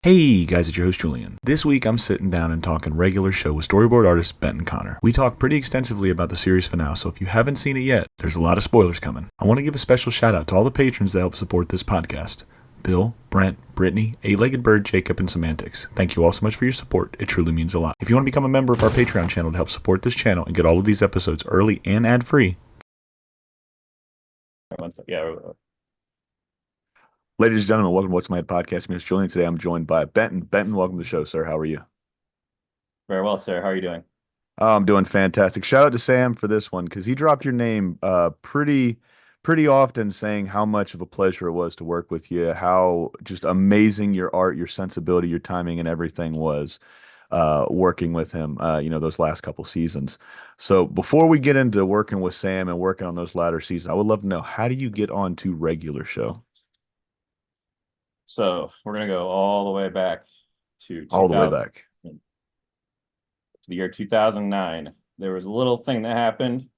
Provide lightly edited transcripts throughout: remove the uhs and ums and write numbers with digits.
Hey guys, it's your host Julian. This week I'm sitting down and talking regular show with storyboard artist Benton Connor. We talk pretty extensively about the series finale, so if you haven't seen it yet, there's a lot of spoilers coming. I want to give a special shout out to all the patrons that help support this podcast. Bill, Brent, Brittany, Eight-Legged Bird, Jacob, and Semantics. Thank you all so much for your support. It truly means a lot. If you want to become a member of our Patreon channel to help support this channel and get all of these episodes early and ad-free. Ladies and gentlemen, welcome to What's My Head Podcast. I'm Mr. Julian. Today I'm joined by Benton. Benton, welcome to the show, sir. How are you? Very well, sir. How are you doing? Oh, I'm doing fantastic. Shout out to Sam for this one because he dropped your name pretty often, saying how much of a pleasure it was to work with you, how just amazing your art, your sensibility, your timing, and everything was working with him. Those last couple seasons. So before we get into working with Sam and working on those latter seasons, I would love to know, how do you get on to regular show? So we're gonna go all the way back to All the way 2000, back. to the year 2009. There was a little thing that happened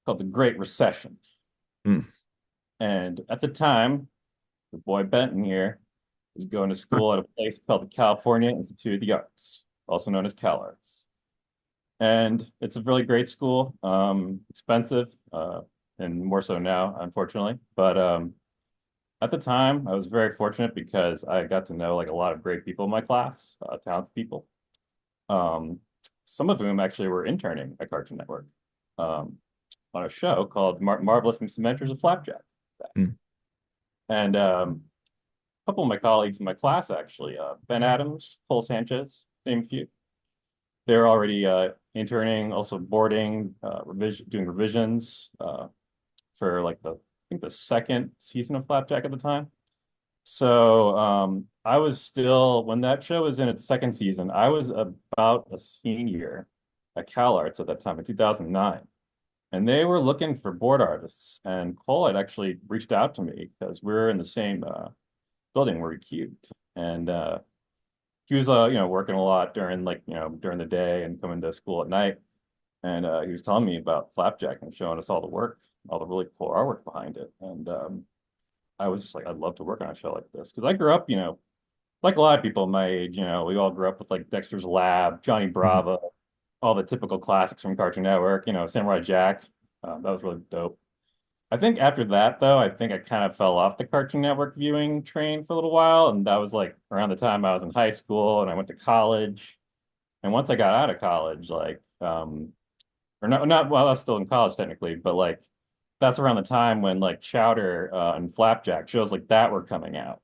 called the Great Recession, Hmm. and at the time, the boy Benton here was going to school at a place called the California Institute of the Arts, also known as CalArts. And it's a really great school, expensive, and more so now, unfortunately. But at the time, I was very fortunate because I got to know like a lot of great people in my class, talented people. Um, some of whom actually were interning at Cartoon Network, um, on a show called Marvelous Miss Adventures of Flapjack. Hmm. And a couple of my colleagues in my class actually, Ben Adams, Cole Sanchez, name a few. They're already interning, also boarding, doing revisions for like I think the second season of Flapjack at the time. So I was still, when that show was in its second season, I was about a senior at CalArts at that time in 2009. And they were looking for board artists. And Cole had actually reached out to me because we were in the same building where we cubed. And he was working a lot during during the day and coming to school at night. And he was telling me about Flapjack and showing us all the work, all the really cool artwork behind it. And I was just like, I'd love to work on a show like this because I grew up, like a lot of people my age, we all grew up with like Dexter's Lab, Johnny Hmm. Bravo, all the typical classics from Cartoon Network, Samurai Jack. That was really dope. I think after that, though, I think I kind of fell off the Cartoon Network viewing train for a little while. And that was like around the time I was in high school and I went to college. And once I got out of college, or not, well, I was still in college technically, but like that's around the time when like Chowder and Flapjack shows like that were coming out.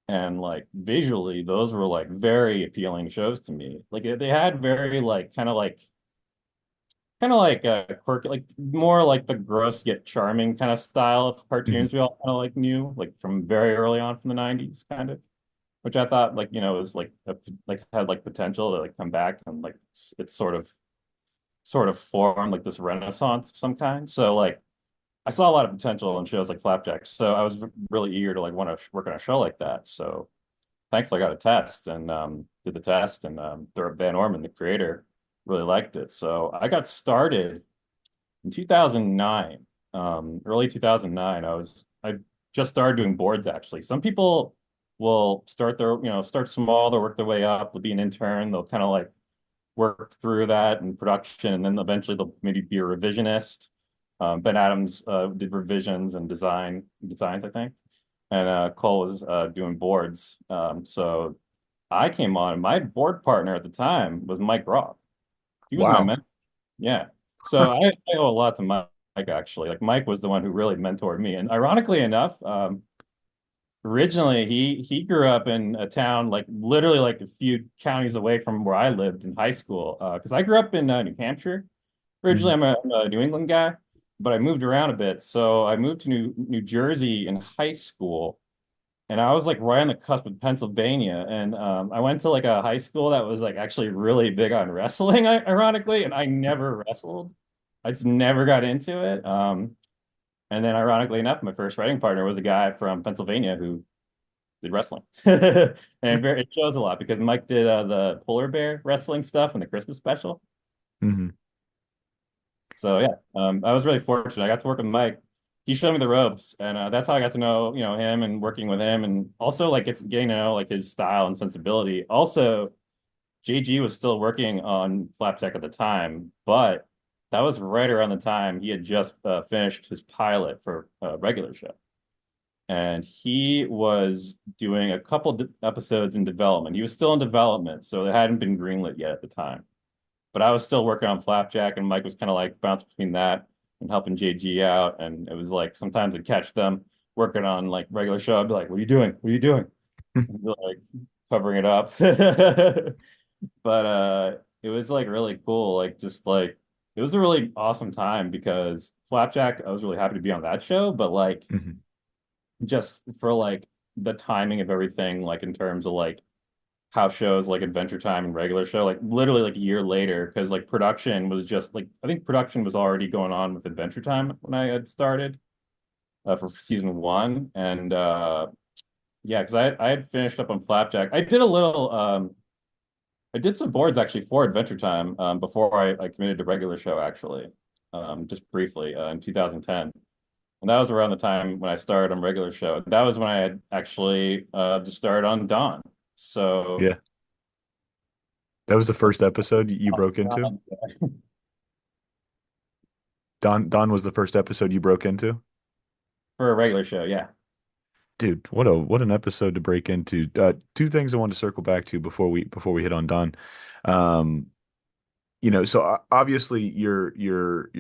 And like visually, those were like very appealing shows to me. Like they had very like kind of like quirky, like more like the gross yet charming kind of style of Hmm. cartoons we all kind of like knew, like from very early on from the 90s, kind of, which I thought like, was like had like potential to like come back and like it's sort of form like this renaissance of some kind. So like I saw a lot of potential in shows like Flapjack. So I was really eager to like want to work on a show like that. So thankfully I got a test and did the test and Van Orman, the creator, really liked it. So I got started in 2009, early 2009. I just started doing boards actually. Some people will start small, they'll work their way up, they'll be an intern, they'll kind of like work through that in production, and then eventually they'll maybe be a revisionist. Ben Adams did revisions and designs, I think, and Cole was doing boards. So I came on. My board partner at the time was Mike Roth. He was my Wow. mentor. Yeah. So I owe a lot to Mike actually. Like Mike was the one who really mentored me. And ironically enough, originally he grew up in a town like literally like a few counties away from where I lived in high school. Because I grew up in New Hampshire. Originally, Hmm. I'm a New England guy, but I moved around a bit. So I moved to New Jersey in high school, and I was like right on the cusp of Pennsylvania. And I went to like a high school that was like actually really big on wrestling, ironically, and I never wrestled. I just never got into it. And then ironically enough, my first writing partner was a guy from Pennsylvania who did wrestling. It shows a lot because Mike did the polar bear wrestling stuff in the Christmas special. Hmm. So yeah, I was really fortunate. I got to work with Mike. he showed me the ropes, and that's how I got to know, him and working with him, and also like it's getting to know like his style and sensibility. Also, JG was still working on Flapjack at the time, but that was right around the time he had just finished his pilot for a regular show. And he was doing a couple episodes in development. He was still in development, so it hadn't been greenlit yet at the time. But I was still working on Flapjack, and Mike was kind of like bouncing between that and helping JG out. And it was like sometimes I'd catch them working on like regular show. I'd be like, "What are you doing? What are you doing?" And be like covering it up. But it was like really cool. Like just like it was a really awesome time because Flapjack, I was really happy to be on that show, but like Mhm. just for like the timing of everything, like in terms of like how shows like Adventure Time and regular show, like literally like a year later, because like production was just like I think production was already going on with Adventure Time when I had started for season one, and yeah, because I had finished up on Flapjack. I did some boards actually for Adventure Time before I committed to regular show actually, just briefly in 2010. And that was around the time when I started on regular show. That was when I had actually just started on Dawn. So Yeah. That was the first episode you broke into? um, Don was the first episode you broke into? for a regular show, yeah. Dude, what an episode to break into. Two things I wanted to circle back to before we hit on Don. Um, so obviously you're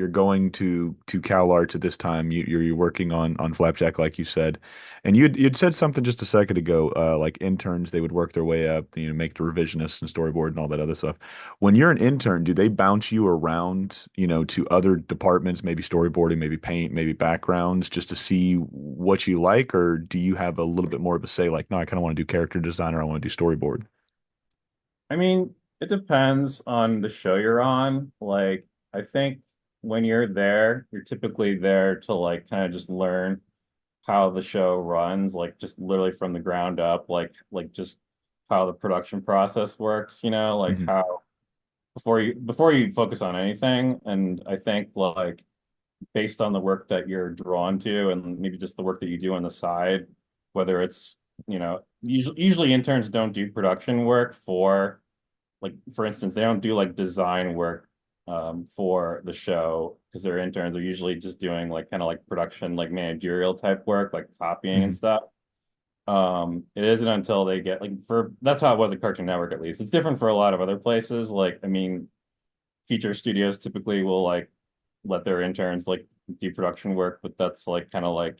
going to Cal Arts at this time. You're working on Flapjack, like you said, and you'd said something just a second ago. Like interns, they would work their way up, make the revisionists and storyboard and all that other stuff. When you're an intern, do they bounce you around, to other departments, maybe storyboarding, maybe paint, maybe backgrounds, just to see what you like, or do you have a little bit more of a say? Like, no, I kind of want to do character design, or I want to do storyboard. I mean, it depends on the show you're on. Like, I think when you're there, you're typically there to like kind of just learn how the show runs, like just literally from the ground up, like just how the production process works, like Hmm. how before you focus on anything. And I think like based on the work that you're drawn to and maybe just the work that you do on the side, whether it's, usually interns don't do production work for like for instance, they don't do like design work for the show because their interns are usually just doing like kind of like production, like managerial type work, like copying and Hmm. stuff. It isn't until they get like for that's how it was at Cartoon Network at least. It's different for a lot of other places. Like, I mean, feature studios typically will like let their interns like do production work, but that's like kind of like,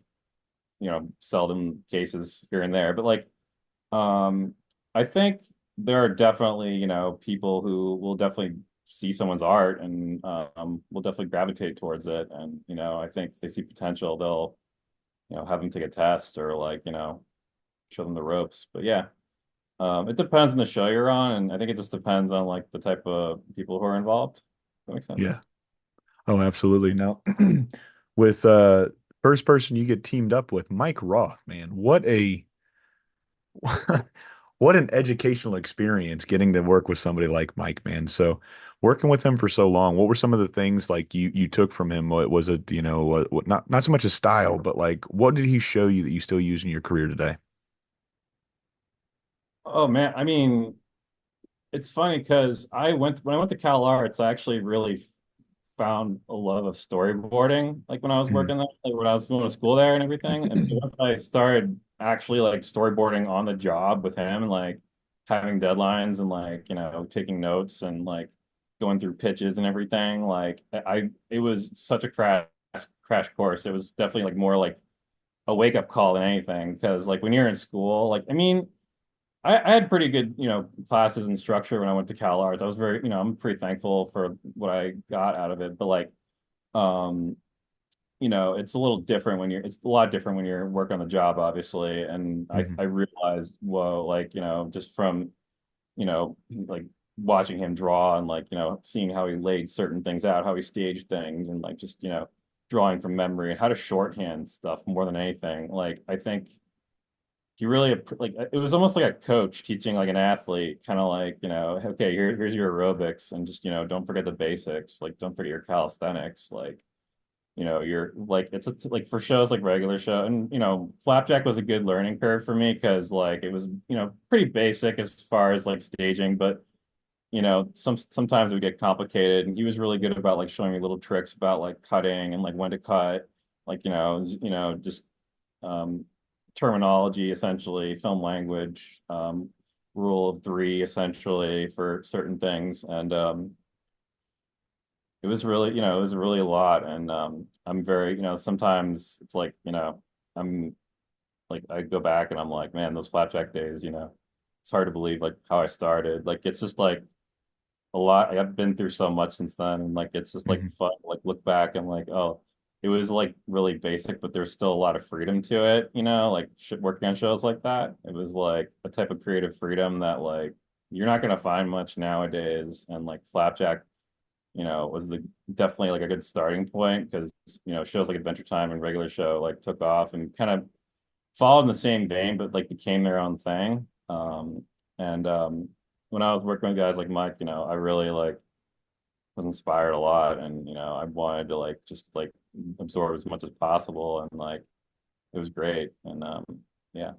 seldom cases here and there. But like um, I think there are definitely, people who will definitely see someone's art and will definitely gravitate towards it. And, I think if they see potential, they'll, have them take a test or like, show them the ropes. But yeah, it depends on the show you're on. And I think it just depends on like the type of people who are involved. That makes Yeah. sense. Oh, absolutely. Now, with first person you get teamed up with, Mike Roth, man, what a what an educational experience getting to work with somebody like Mike, man. So, working with him for so long, what were some of the things like you took from him? What was it, not so much his style, but like what did he show you that you still use in your career today? Oh man, I mean, it's funny because when I went to Cal Arts, I actually really found a love of storyboarding, like when I was Mhm. working there, like when I was going to school there and everything. And once I started actually like storyboarding on the job with him and like having deadlines and like, taking notes and like going through pitches and everything, like it was such a crash course. It was definitely like more like a wake up call than anything. Because like when you're in school, like I mean, I had pretty good, classes and structure when I went to Cal Arts. I was very, I'm pretty thankful for what I got out of it. But like, um, it's a little different it's a lot different when you're working on the job, obviously. And I Mhm. realized, whoa, like, just from, like watching him draw and like, seeing how he laid certain things out, how he staged things, and like just, drawing from memory and how to shorthand stuff more than anything. Like, I think he really like it was almost like a coach teaching like an athlete, kind of like, okay, here's your aerobics and just, don't forget the basics, like don't forget your calisthenics, like you're like like for shows like regular show, and Flapjack was a good learning curve for me because like it was pretty basic as far as like staging, but sometimes it would get complicated, and he was really good about like showing me little tricks about like cutting and like when to cut, like just um, terminology essentially, film language, rule of three essentially for certain things, and it was really it was really a lot, and I'm very sometimes it's like I'm like I go back and I'm like, man, those Flapjack days, it's hard to believe like how I started. Like it's just like a lot. I've been through so much since then, and like it's just like Mhm. fun. Like look back and like, oh, it was like really basic, but there's still a lot of freedom to it. Like working on shows like that. It was like a type of creative freedom that like you're not gonna find much nowadays. And like Flapjack, was the definitely like a good starting point because shows like Adventure Time and Regular Show like took off and kind of followed in the same vein, but like became their own thing. And when I was working with guys like Mike, I really like was inspired a lot, and I wanted to like just like absorb as much as possible, and like it was great, and yeah.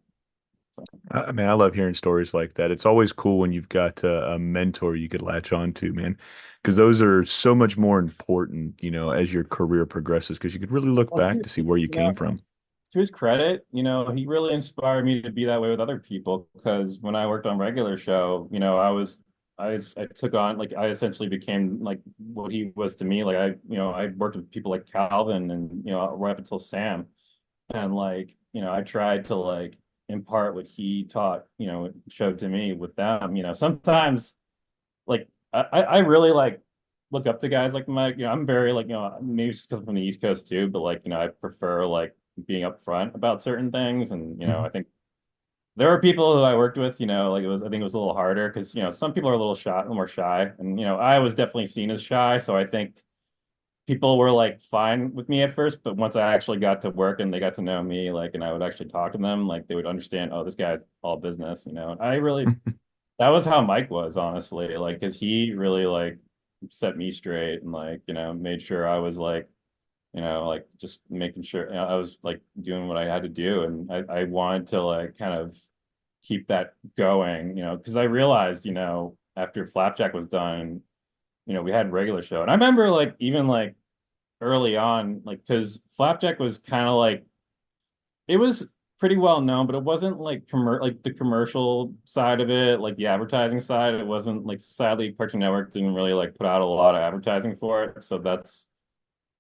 So, I mean, I love hearing stories like that. It's always cool when you've got a mentor you could latch on to, man, because those are so much more important, as your career progresses, because you could really look well, back to see where you you know, came from. to his credit, he really inspired me to be that way with other people. Because when I worked on Regular Show, I took on like I essentially became like what he was to me. Like I worked with people like Calvin and right up until Sam, and like I tried to like impart what he taught, showed to me with them. Sometimes like I really like look up to guys like Mike. I'm very like maybe it's because I'm from the East Coast too, but like I prefer like being upfront about certain things, and Mhm. I think there are people who I worked with, like I think it was a little harder because some people are a little shy, a little more shy, and I was definitely seen as shy, so I think people were like fine with me at first, but once I actually got to work and they got to know me, like, and I would actually talk to them, like they would understand, oh, this guy's all business, And I really that was how Mike was, honestly, like, because he really like set me straight and like, made sure I was like, like just making sure I was like doing what I had to do. And I wanted to like kind of keep that going, because I realized, after Flapjack was done, we had Regular Show. And I remember like even like early on, like, because Flapjack was kind of like, it was pretty well known, but it wasn't like like the commercial side of it, like the advertising side. It wasn't like sadly Cartoon Network didn't really like put out a lot of advertising for it. So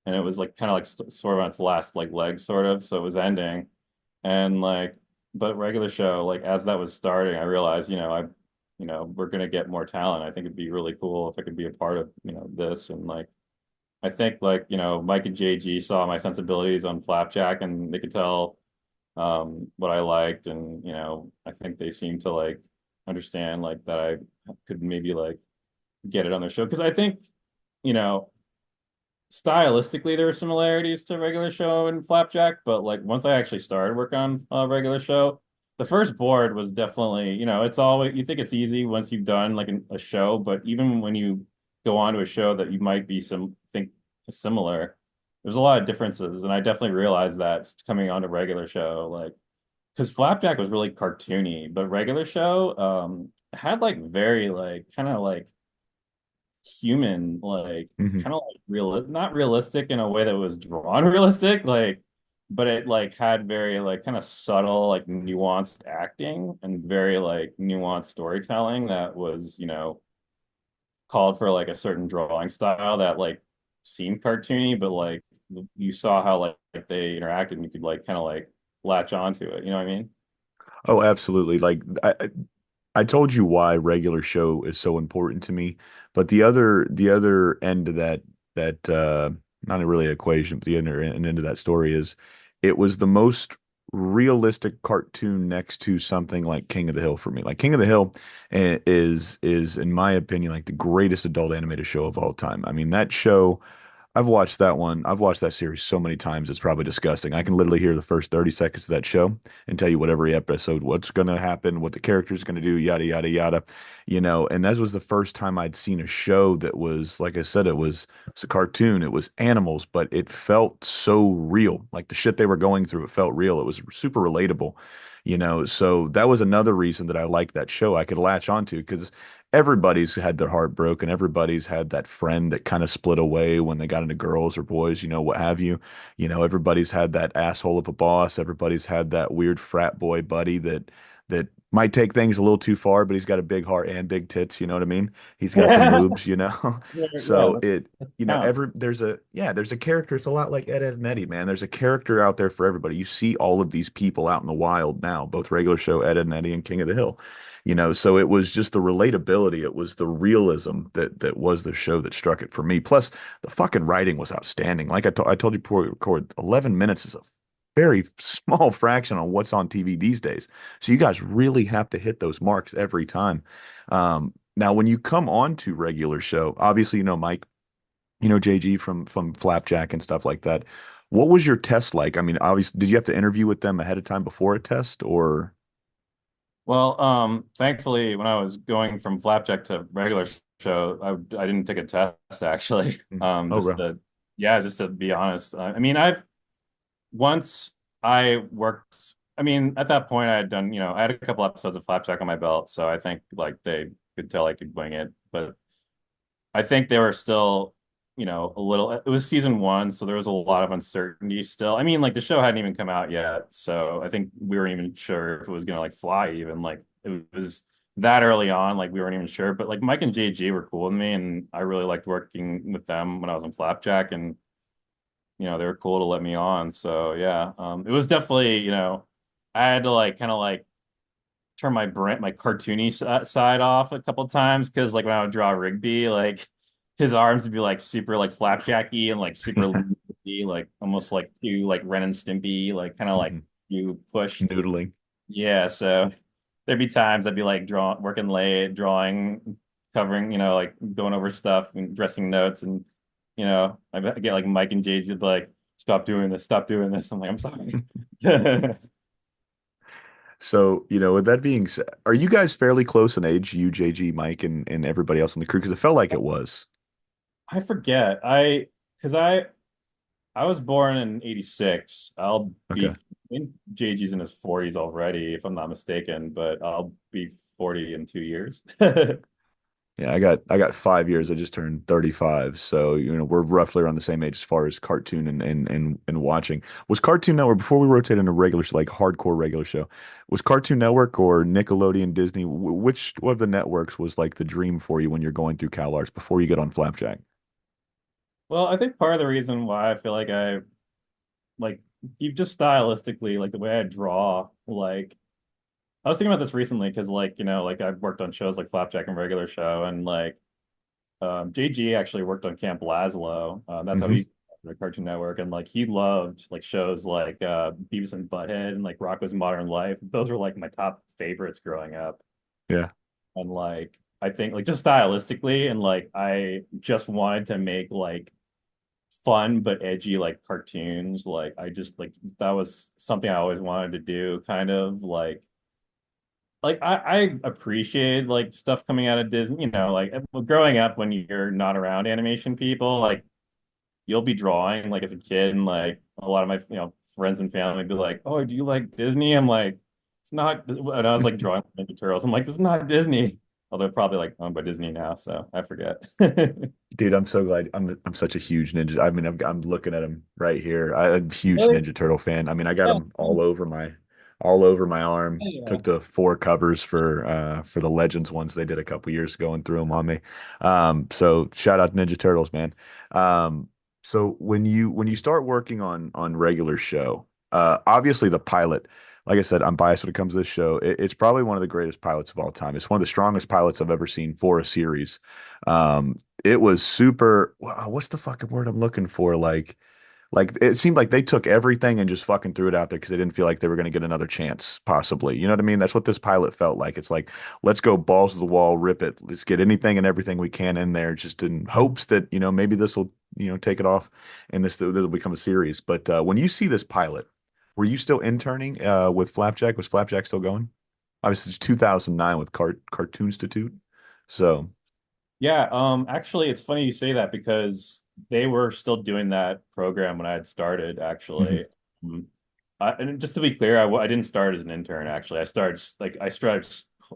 and it was like kind of like sort of on its last like leg sort of. So it was ending. And like but Regular Show, like as that was starting, I realized, we're gonna get more talent. I think it'd be really cool if I could be a part of, this. And like I think like, Mike and JG saw my sensibilities on Flapjack and they could tell what I liked, and I think they seem to like understand like that I could maybe like get it on their show because I think you know stylistically there are similarities to Regular Show and Flapjack, but like once I actually started work on Regular Show, the first board was definitely it's always you think it's easy once you've done like a show, but even when you go on to a show that you might be think similar, there's a lot of differences, and I definitely realized that coming on to Regular Show like because Flapjack was really cartoony, but Regular Show had like very like kind of like human, like Mhm. kind of like not realistic in a way that was drawn realistic, like, but it like had very like kind of subtle, like nuanced acting and very like nuanced storytelling that was, called for like a certain drawing style that like seemed cartoony, but like you saw how like they interacted and you could like kind of like latch onto it. You know what I mean? Oh, absolutely. Like I told you why regular show is so important to me, but the other end of that not really equation, but the other end of that story is it was the most realistic cartoon next to something like King of the Hill for me. Like King of the Hill is in my opinion like the greatest adult animated show of all time. I mean that show I've watched that one. I've watched that series so many times. It's probably disgusting. I can literally hear the first 30 seconds of that show and tell you what every episode, what's going to happen, what the character's going to do, yada, yada, yada. And that was the first time I'd seen a show that was, like I said, it's a cartoon. It was animals, but it felt so real. Like the shit they were going through, it felt real. It was super relatable. So that was another reason that I liked that show. I could latch onto because everybody's had their heart broken. Everybody's had that friend that kind of split away when they got into girls or boys, what have you. Everybody's had that asshole of a boss. Everybody's had that weird frat boy buddy that might take things a little too far, but he's got a big heart and big tits, you know what I mean? He's got the moves. Yeah, So that counts. there's a character. It's a lot like Ed, Ed and Eddie, man. There's a character out there for everybody. You see all of these people out in the wild now, both regular show Ed, Ed and Eddie and King of the Hill. So it was just the relatability, it was the realism that was the show that struck it for me. Plus, the fucking writing was outstanding. Like I told you before we record, 11 minutes is a very small fraction on what's on TV these days. So you guys really have to hit those marks every time. Now, when you come on to regular show, obviously Mike, JG from Flapjack and stuff like that. What was your test like? I mean, obviously, did you have to interview with them ahead of time before a test or? Well, thankfully, when I was going from Flapjack to regular show, I didn't take a test actually. Oh, Just bro. to yeah, just to be honest. I mean, I've once I worked. I mean, at that point, I had done. I had a couple episodes of Flapjack on my belt, so I think like they could tell I could wing it. But I think they were still, a little. It was season one, so there was a lot of uncertainty still. I mean, like the show hadn't even come out yet, so I think we weren't even sure if it was gonna like fly. Even like it was that early on, like we weren't even sure. But like Mike and JG were cool with me, and I really liked working with them when I was in Flapjack, and they were cool to let me on. So yeah, it was definitely, I had to like kind of like turn my cartoony side off a couple times because like when I would draw Rigby, like his arms would be like super like flapjacky and like super loopy, like almost like too like Ren and Stimpy, like kind of like Mhm. you pushed. Noodling. Yeah, so there'd be times I'd be like working late, drawing, covering, like going over stuff and dressing notes, and I get like Mike and Jade would be like, "Stop doing this, stop doing this." I'm like, "I'm sorry." So, with that being said, are you guys fairly close in age, you, JG, Mike, and everybody else in the crew? Because it felt like it was. I forget. Because I was born in '86. I'll be, Okay. I think JG's in his 40s already, if I'm not mistaken, but I'll be 40 in 2 years. Yeah, I got 5 years. I just turned 35. So, we're roughly around the same age as far as cartoon and watching. Was Cartoon Network, before we rotated into regular, like hardcore regular show, was Cartoon Network or Nickelodeon, Disney, which of the networks was like the dream for you when you're going through CalArts before you get on Flapjack? Well, I think part of the reason why I feel like I like you just stylistically, like the way I draw, like I was thinking about this recently because like, like I've worked on shows like Flapjack and Regular Show, and like JG actually worked on Camp Lazlo. That's how Hmm. he the Cartoon Network, and like he loved like shows like Beavis and Butthead and like Rocko's Modern Life. Those were like my top favorites growing up. Yeah. And like I think like just stylistically and like I just wanted to make like fun but edgy like cartoons. Like I just like that was something I always wanted to do, kind of like I appreciate like stuff coming out of Disney, like growing up when you're not around animation people, like you'll be drawing like as a kid, and like a lot of my friends and family would be like, "Oh, do you like Disney?" I'm like, "It's not." And I was like drawing Ninja Turtles. I'm like, "This is not Disney." Although probably like owned by Disney now, so I forget. Dude, I'm so glad. I'm such a huge Ninja. I mean, I'm looking at him right here. I'm a huge Really? Ninja Turtle fan. I mean, I got Yeah. him all over my arm. Yeah. Took the four covers for the Legends ones they did a couple years ago and threw them on me. So shout out to Ninja Turtles, man. So when you start working on regular show, obviously the pilot. Like I said, I'm biased when it comes to this show. It's probably one of the greatest pilots of all time. It's one of the strongest pilots I've ever seen for a series. It was super. What's the fucking word I'm looking for? Like it seemed like they took everything and just fucking threw it out there because they didn't feel like they were going to get another chance, possibly. You know what I mean? That's what this pilot felt like. It's like, let's go balls to the wall, rip it. Let's get anything and everything we can in there, just in hopes that, maybe this will, take it off and this will become a series. But when you see this pilot, were you still interning with Flapjack? Was Flapjack still going? Obviously, it's 2009 with Cartoon Institute. So, Yeah, actually, it's funny you say that because they were still doing that program when I had started, mhm. actually. Um, and just to be clear, I didn't start as an intern, actually. I started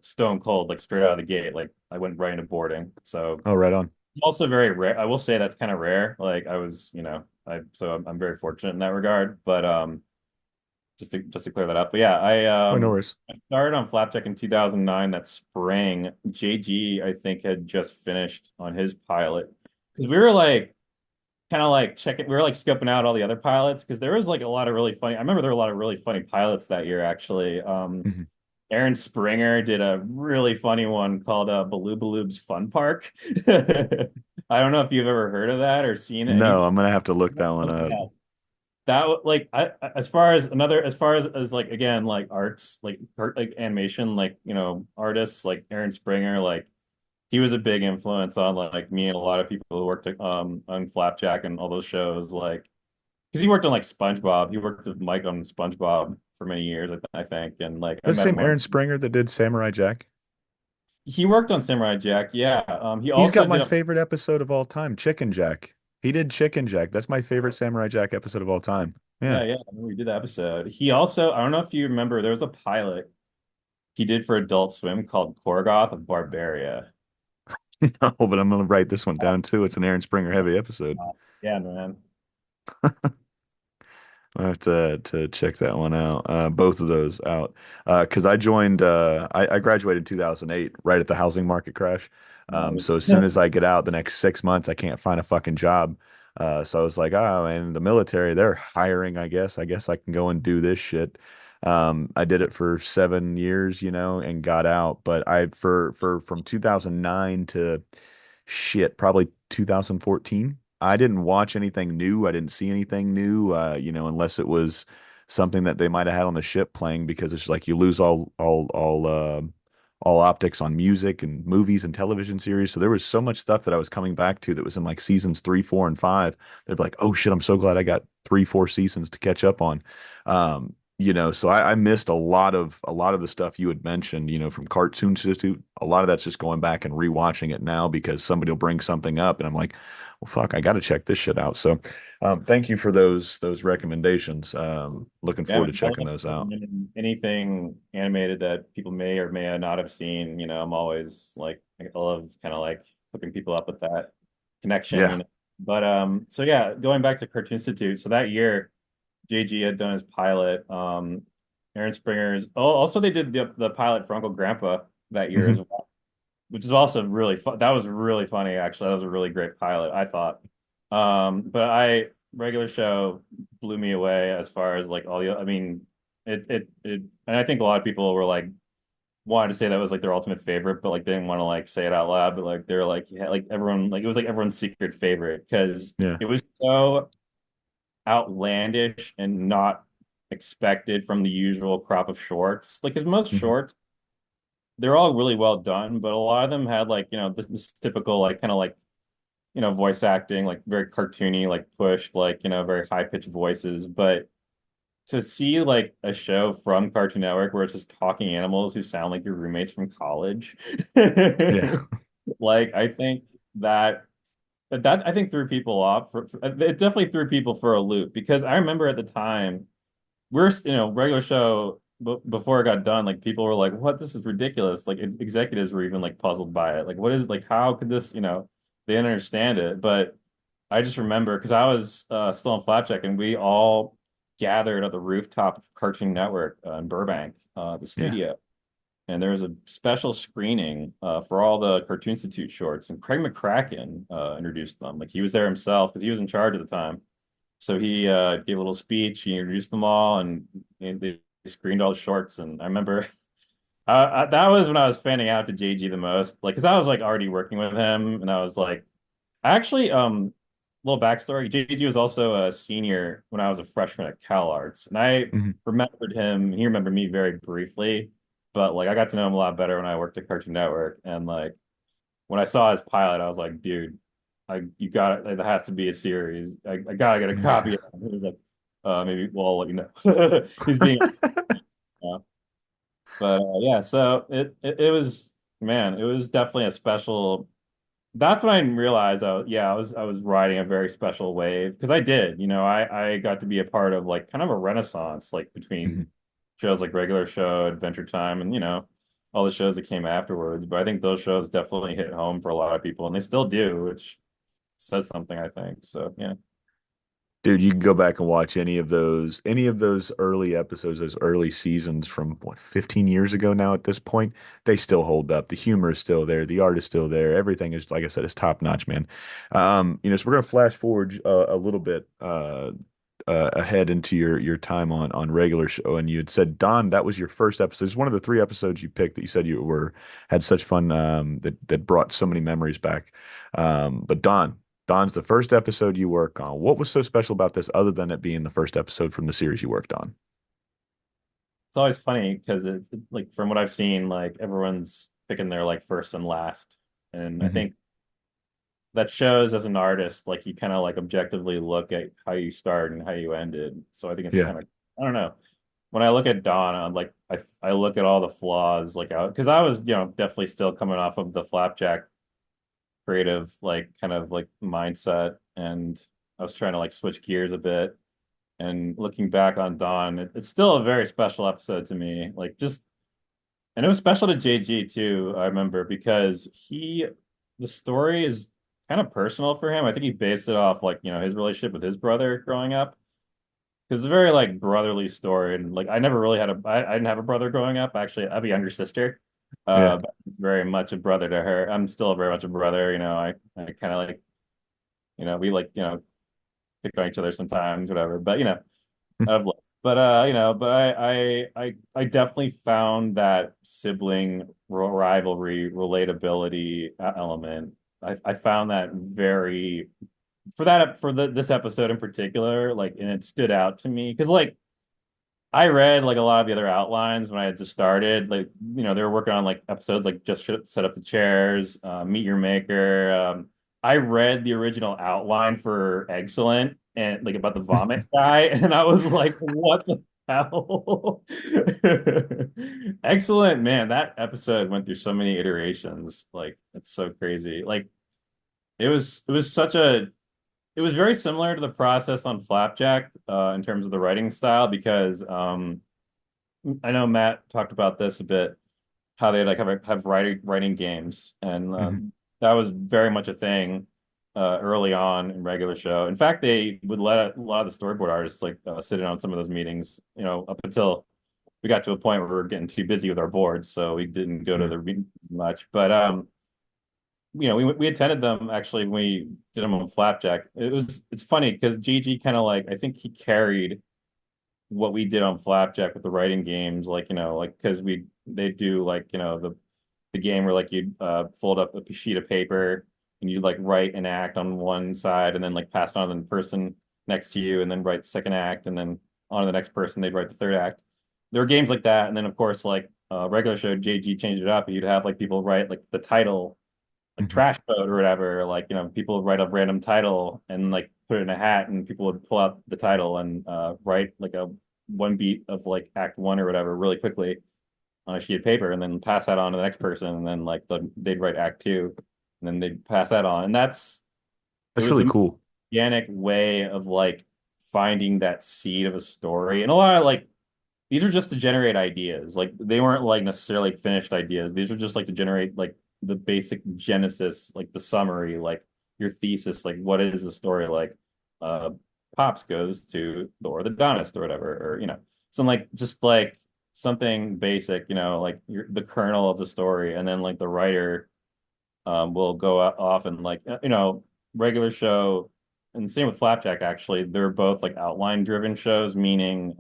stone cold, like straight out of the gate. Like I went right into boarding. So Oh, right on. also very rare. I will say that's kind of rare. Like I was, so I'm very fortunate in that regard. But just to clear that up. But yeah, Oh, no worries. I started on Flapjack in 2009. That spring, JG I think had just finished on his pilot because we were like kind of like checking. We were like scoping out all the other pilots because there was like a lot of really funny. I remember there were a lot of really funny pilots that year actually. Mhm. Aaron Springer did a really funny one called Baloo Baloo's Fun Park. I don't know if you've ever heard of that or seen any. No, I'm gonna have to look that one up. Yeah, like as far as as like again like arts like art like animation like artists like Aaron Springer like he was a big influence on like me and a lot of people who worked on Flapjack and all those shows like because he worked on like SpongeBob. He worked with Mike on SpongeBob for many years, I think, and like I That's the met him same Aaron once. Springer that did Samurai Jack. He worked on Samurai Jack. Yeah. He He's also got my did a favorite episode of all time, Chicken Jack. He did Chicken Jack. That's my favorite Samurai Jack episode of all time. Yeah. yeah. I remember we did the episode. He also I don't know if you remember there was a pilot he did for Adult Swim called Korgoth of Barbaria. No, but I'm gonna write this one down too. It's an Aaron Springer heavy episode. Yeah, man. I have to check that one out. Both of those out. Because I joined. I graduated in 2008, right at the housing market crash. So as soon as I get out, the next 6 months, I can't find a fucking job. So I was like, oh, and the military, they're hiring. I guess. I guess I can go and do this shit. I did it for 7 years, and got out. But I for from 2009 to shit, probably 2014. I didn't watch anything new. I didn't see anything new, unless it was something that they might have had on the ship playing because it's like you lose all optics on music and movies and television series. So there was so much stuff that I was coming back to that was in like seasons 3, 4, and 5. They'd be like, "Oh shit, I'm so glad I got 3, 4 seasons to catch up on." So I missed a lot of the stuff you had mentioned, from Cartoon Institute. A lot of that's just going back and rewatching it now because somebody will bring something up, and I'm like, well, fuck, I got to check this shit out. So, thank you for those recommendations. Looking Yeah, forward to man, I checking love those out. recommending anything animated that people may or may not have seen. I'm always like, I love kind of like hooking people up with that connection. Yeah. But so yeah, going back to Cartoon Institute. So that year, JG had done his pilot. Aaron Springer's. Oh, also they did the pilot for Uncle Grandpa that year as Hmm. well, which is also really fun. That was really funny, actually. That was a really great pilot, I thought. But regular show blew me away as far as like all the, I mean, and I think a lot of people were like, wanted to say that was like their ultimate favorite, but like they didn't want to like say it out loud, but like they're like, yeah, like everyone, like it was like everyone's secret favorite because Yeah. it was so outlandish and not expected from the usual crop of shorts. Like, because most Hmm. shorts, they're all really well done, but a lot of them had like, this typical like kind of like, voice acting, like very cartoony, like pushed, like, very high pitched voices. But to see like a show from Cartoon Network where it's just talking animals who sound like your roommates from college, Yeah. like I think that I think threw people off. It definitely threw people for a loop because I remember at the time we're regular show before it got done, like people were like, "What? This is ridiculous!" Like executives were even like puzzled by it. Like, what is like? How could this? They didn't understand it. But I just remember because I was still in Flapjack and we all gathered at the rooftop of Cartoon Network in Burbank, the Yeah. studio, and there was a special screening for all the Cartoon Institute shorts, and Craig McCracken introduced them. Like he was there himself because he was in charge at the time. So he gave a little speech. He introduced them all, and they screened all the shorts. And I remember that was when I was fanning out to JG the most, like because I was like already working with him, and I was like, I actually little backstory. JG was also a senior when I was a freshman at Cal Arts, and I Mhm. remembered him. He remembered me very briefly, but like I got to know him a lot better when I worked at Cartoon Network. And like when I saw his pilot, I was like, dude, you got it. Like, there has to be a series. I gotta get a copy of it. He was like, maybe. Well, I'll let you know. He's being, but yeah. So it was, man. It was definitely a special. That's when I realized, I was riding a very special wave because I did, I got to be a part of like kind of a renaissance, like between Mhm. shows like Regular Show, Adventure Time, and all the shows that came afterwards. But I think those shows definitely hit home for a lot of people, and they still do, which says something, I think. So yeah. Dude, you can go back and watch any of those early episodes, those early seasons from what, 15 years ago now at this point. They still hold up. The humor is still there. The art is still there. Everything is, like I said, is top notch, man. So we're gonna flash forward a little bit ahead into your time on regular show, and you had said Don, that was your first episode. It's one of the three episodes you picked that you said you were had such fun that brought so many memories back. But Don's the first episode you work on. What was so special about this other than it being the first episode from the series you worked on? It's always funny because it's like from what I've seen, like everyone's picking their like first and last, and I Hmm. think that shows as an artist, like you kind of like objectively look at how you start and how you ended. So I think it's Yeah. kind of, I don't know. When I look at Dawn, I'm like, I look at all the flaws, like out because I was, definitely still coming off of the Flapjack creative, like kind of like mindset, and I was trying to like switch gears a bit. And looking back on Dawn, it's still a very special episode to me. Like just, and it was special to JG too. I remember because the story is kind of personal for him. I think he based it off like his relationship with his brother growing up. Because it's a very like brotherly story, and like I never really I didn't have a brother growing up. Actually, I have a younger sister, Yeah. but it's very much a brother to her. I'm still very much a brother. I kind of like we like pick on each other sometimes, whatever. But out of love. But but I definitely found that sibling rivalry, relatability element. I found that very for this episode in particular, like, and it stood out to me because like I read like a lot of the other outlines when I had just started. Like, they were working on like episodes like just set up the chairs, meet your maker. I read the original outline for Excellent and like about the vomit guy, and I was like, what the hell? Excellent, man. That episode went through so many iterations. Like, it's so crazy. Like, it was such a it was very similar to the process on Flapjack in terms of the writing style because I know Matt talked about this a bit, how they like have writing games, and Hmm. that was very much a thing early on in regular show. In fact, they would let a lot of the storyboard artists like sit in on some of those meetings, up until we got to a point where we were getting too busy with our boards, so we didn't go to Hmm. the meetings much. But we attended them actually when we did them on Flapjack. It's funny because Gigi kind of like I think he carried what we did on Flapjack with the writing games, like like because they do like the game where like you fold up a sheet of paper and you like write an act on one side and then like pass it on to the person next to you and then write the second act and then on to the next person they'd write the third act. There were games like that, and then of course like regular show JG changed it up. You'd have like people write like the title like Hmm. Trash Boat or whatever. Like, people would write a random title and like put it in a hat, and people would pull out the title and write like a one beat of like act one or whatever really quickly on a sheet of paper, and then pass that on to the next person, and then like they'd write act two, and then they'd pass that on. And it That's was really a cool. organic way of like finding that seed of a story. And a lot of like these are just to generate ideas. Like they weren't like necessarily finished ideas. These were just like to generate like the basic genesis, like the summary, like your thesis, like what is the story like? Uh Pops goes to Thor the Donist or whatever, or some like just like something basic, like the kernel of the story, and then like the writer will go off and like regular show, and same with Flapjack actually. They're both like outline driven shows, meaning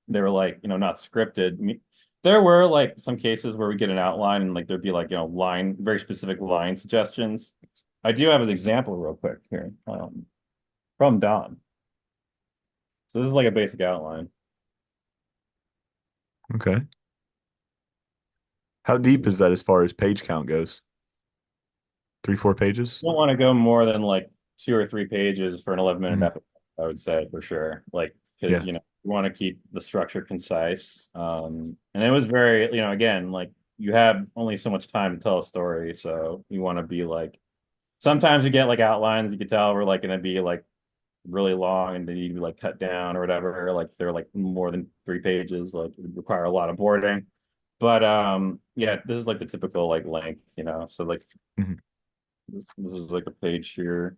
they were like not scripted. There were like some cases where we get an outline and like there'd be like line very specific line suggestions, I do have an example real quick here, from Don. So this is like a basic outline. Okay. How deep is that as far as page count goes? Three, 4 pages? Don't want to go more than like 2 or 3 pages for an 11-minute Hmm. episode, I would say for sure. Like, because Yeah. you want to keep the structure concise. And it was very, again, like you have only so much time to tell a story, so you want to be like sometimes you get like outlines you can tell we're like going to be like really long and they need to be like cut down or whatever. Like if they're like more than 3 pages, like it would require a lot of boarding. But yeah, this is like the typical like length, So like Hmm. this is like a page here.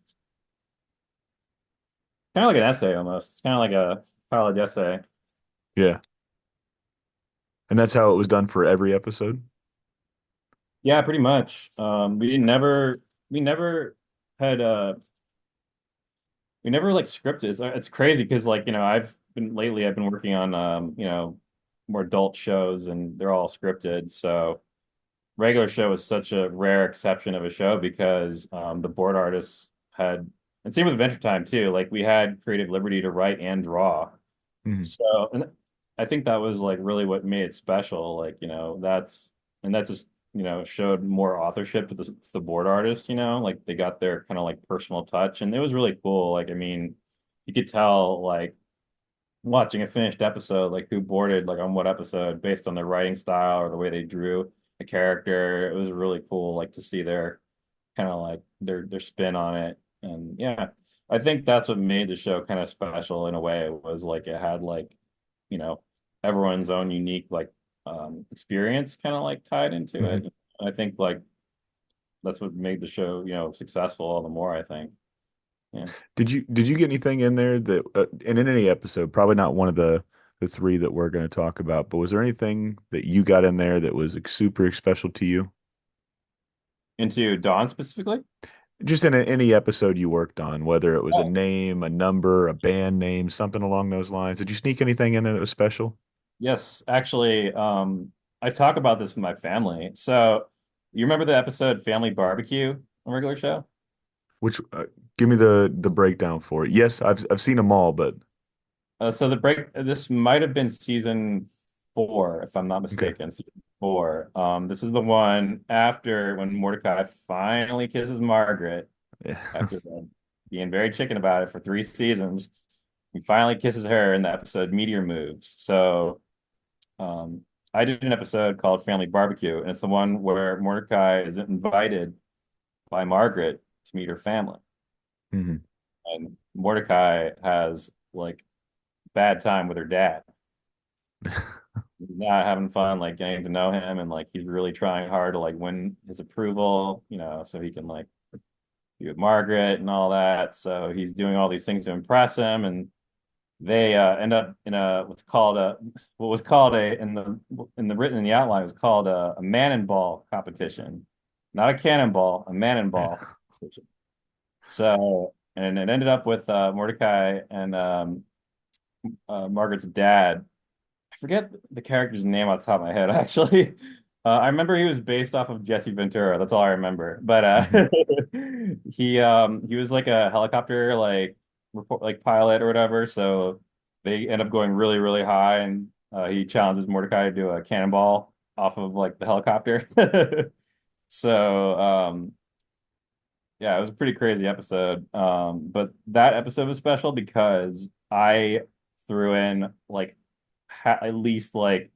Kind of like an essay almost. It's kind of like a college essay. Yeah. And that's how it was done for every episode? Yeah, pretty much. We never had we never like scripted. It's crazy because like, I've been working on more adult shows and they're all scripted. So regular show is such a rare exception of a show because the board artists had, and same with Adventure Time too, like we had creative liberty to write and draw. Hmm. So, and I think that was like really what made it special. Like, that just, showed more authorship to the board artist, like they got their kind of like personal touch and it was really cool. Like, I mean, you could tell like watching a finished episode, like who boarded like on what episode based on their writing style or the way they drew a character. It was really cool, like to see their kind of like their spin on it. And yeah, I think that's what made the show kind of special in a way. It was like it had like, you know, everyone's own unique like experience kind of like tied into Hmm. it. I think like that's what made the show, successful all the more, I think. Yeah. Did you get anything in there that and in any episode, probably not one of the three that we're going to talk about, but was there anything that you got in there that was like, super special to you? Into Dawn specifically? Just in any episode you worked on, whether it was a Oh, name, a number, a band name, something along those lines. Did you sneak anything in there that was special? yes, actually, I talk about this with my family. So, you remember the episode Family Barbecue on Regular Show? Which give me the breakdown for it. Yes, I've seen them all, but So this might have been season 4, if I'm not okay. mistaken. Season 4. This is the one after when Mordecai finally kisses Margaret Yeah. after being very chicken about it for 3 seasons. He finally kisses her in the episode Meteor Moves. So, um, I did an episode called Family Barbecue, and it's the one where Mordecai is invited by Margaret to meet her family. Hmm. And Mordecai has like bad time with her dad. He's not having fun, like getting to know him, and like he's really trying hard to like win his approval, so he can like be with Margaret and all that. So he's doing all these things to impress him, and they end up in what was called a in the written in the outline was called a man and ball competition, not a cannonball, a man and Yeah. ball competition. So and it ended up with Mordecai and Margaret's dad. I forget the character's name off the top of my head, actually. I remember he was based off of Jesse Ventura. That's all I remember. But Hmm. he was like a helicopter like pilot or whatever. So they end up going really, really high and he challenges Mordecai to do a cannonball off of like the helicopter. So yeah, it was a pretty crazy episode. But that episode was special because I threw in like at least like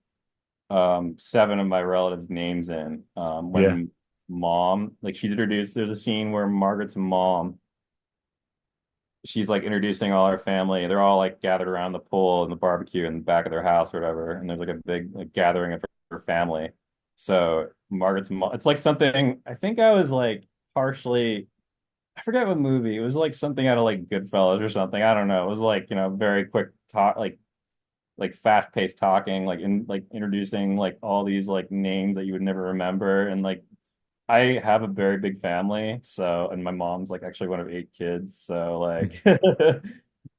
7 of my relatives' names in. Yeah. When mom, like she's introduced, there's a scene where Margaret's mom, she's like introducing all her family. They're all like gathered around the pool and the barbecue in the back of their house or whatever. And there's like a big like gathering of her family. So Margaret's mom, it's like something I think I was like partially I forget what movie. It was like something out of like Goodfellas or something. I don't know. It was like, very quick talk, like fast-paced talking, like introducing like all these like names that you would never remember. And like I have a very big family, so and my mom's like actually one of 8 kids. So like it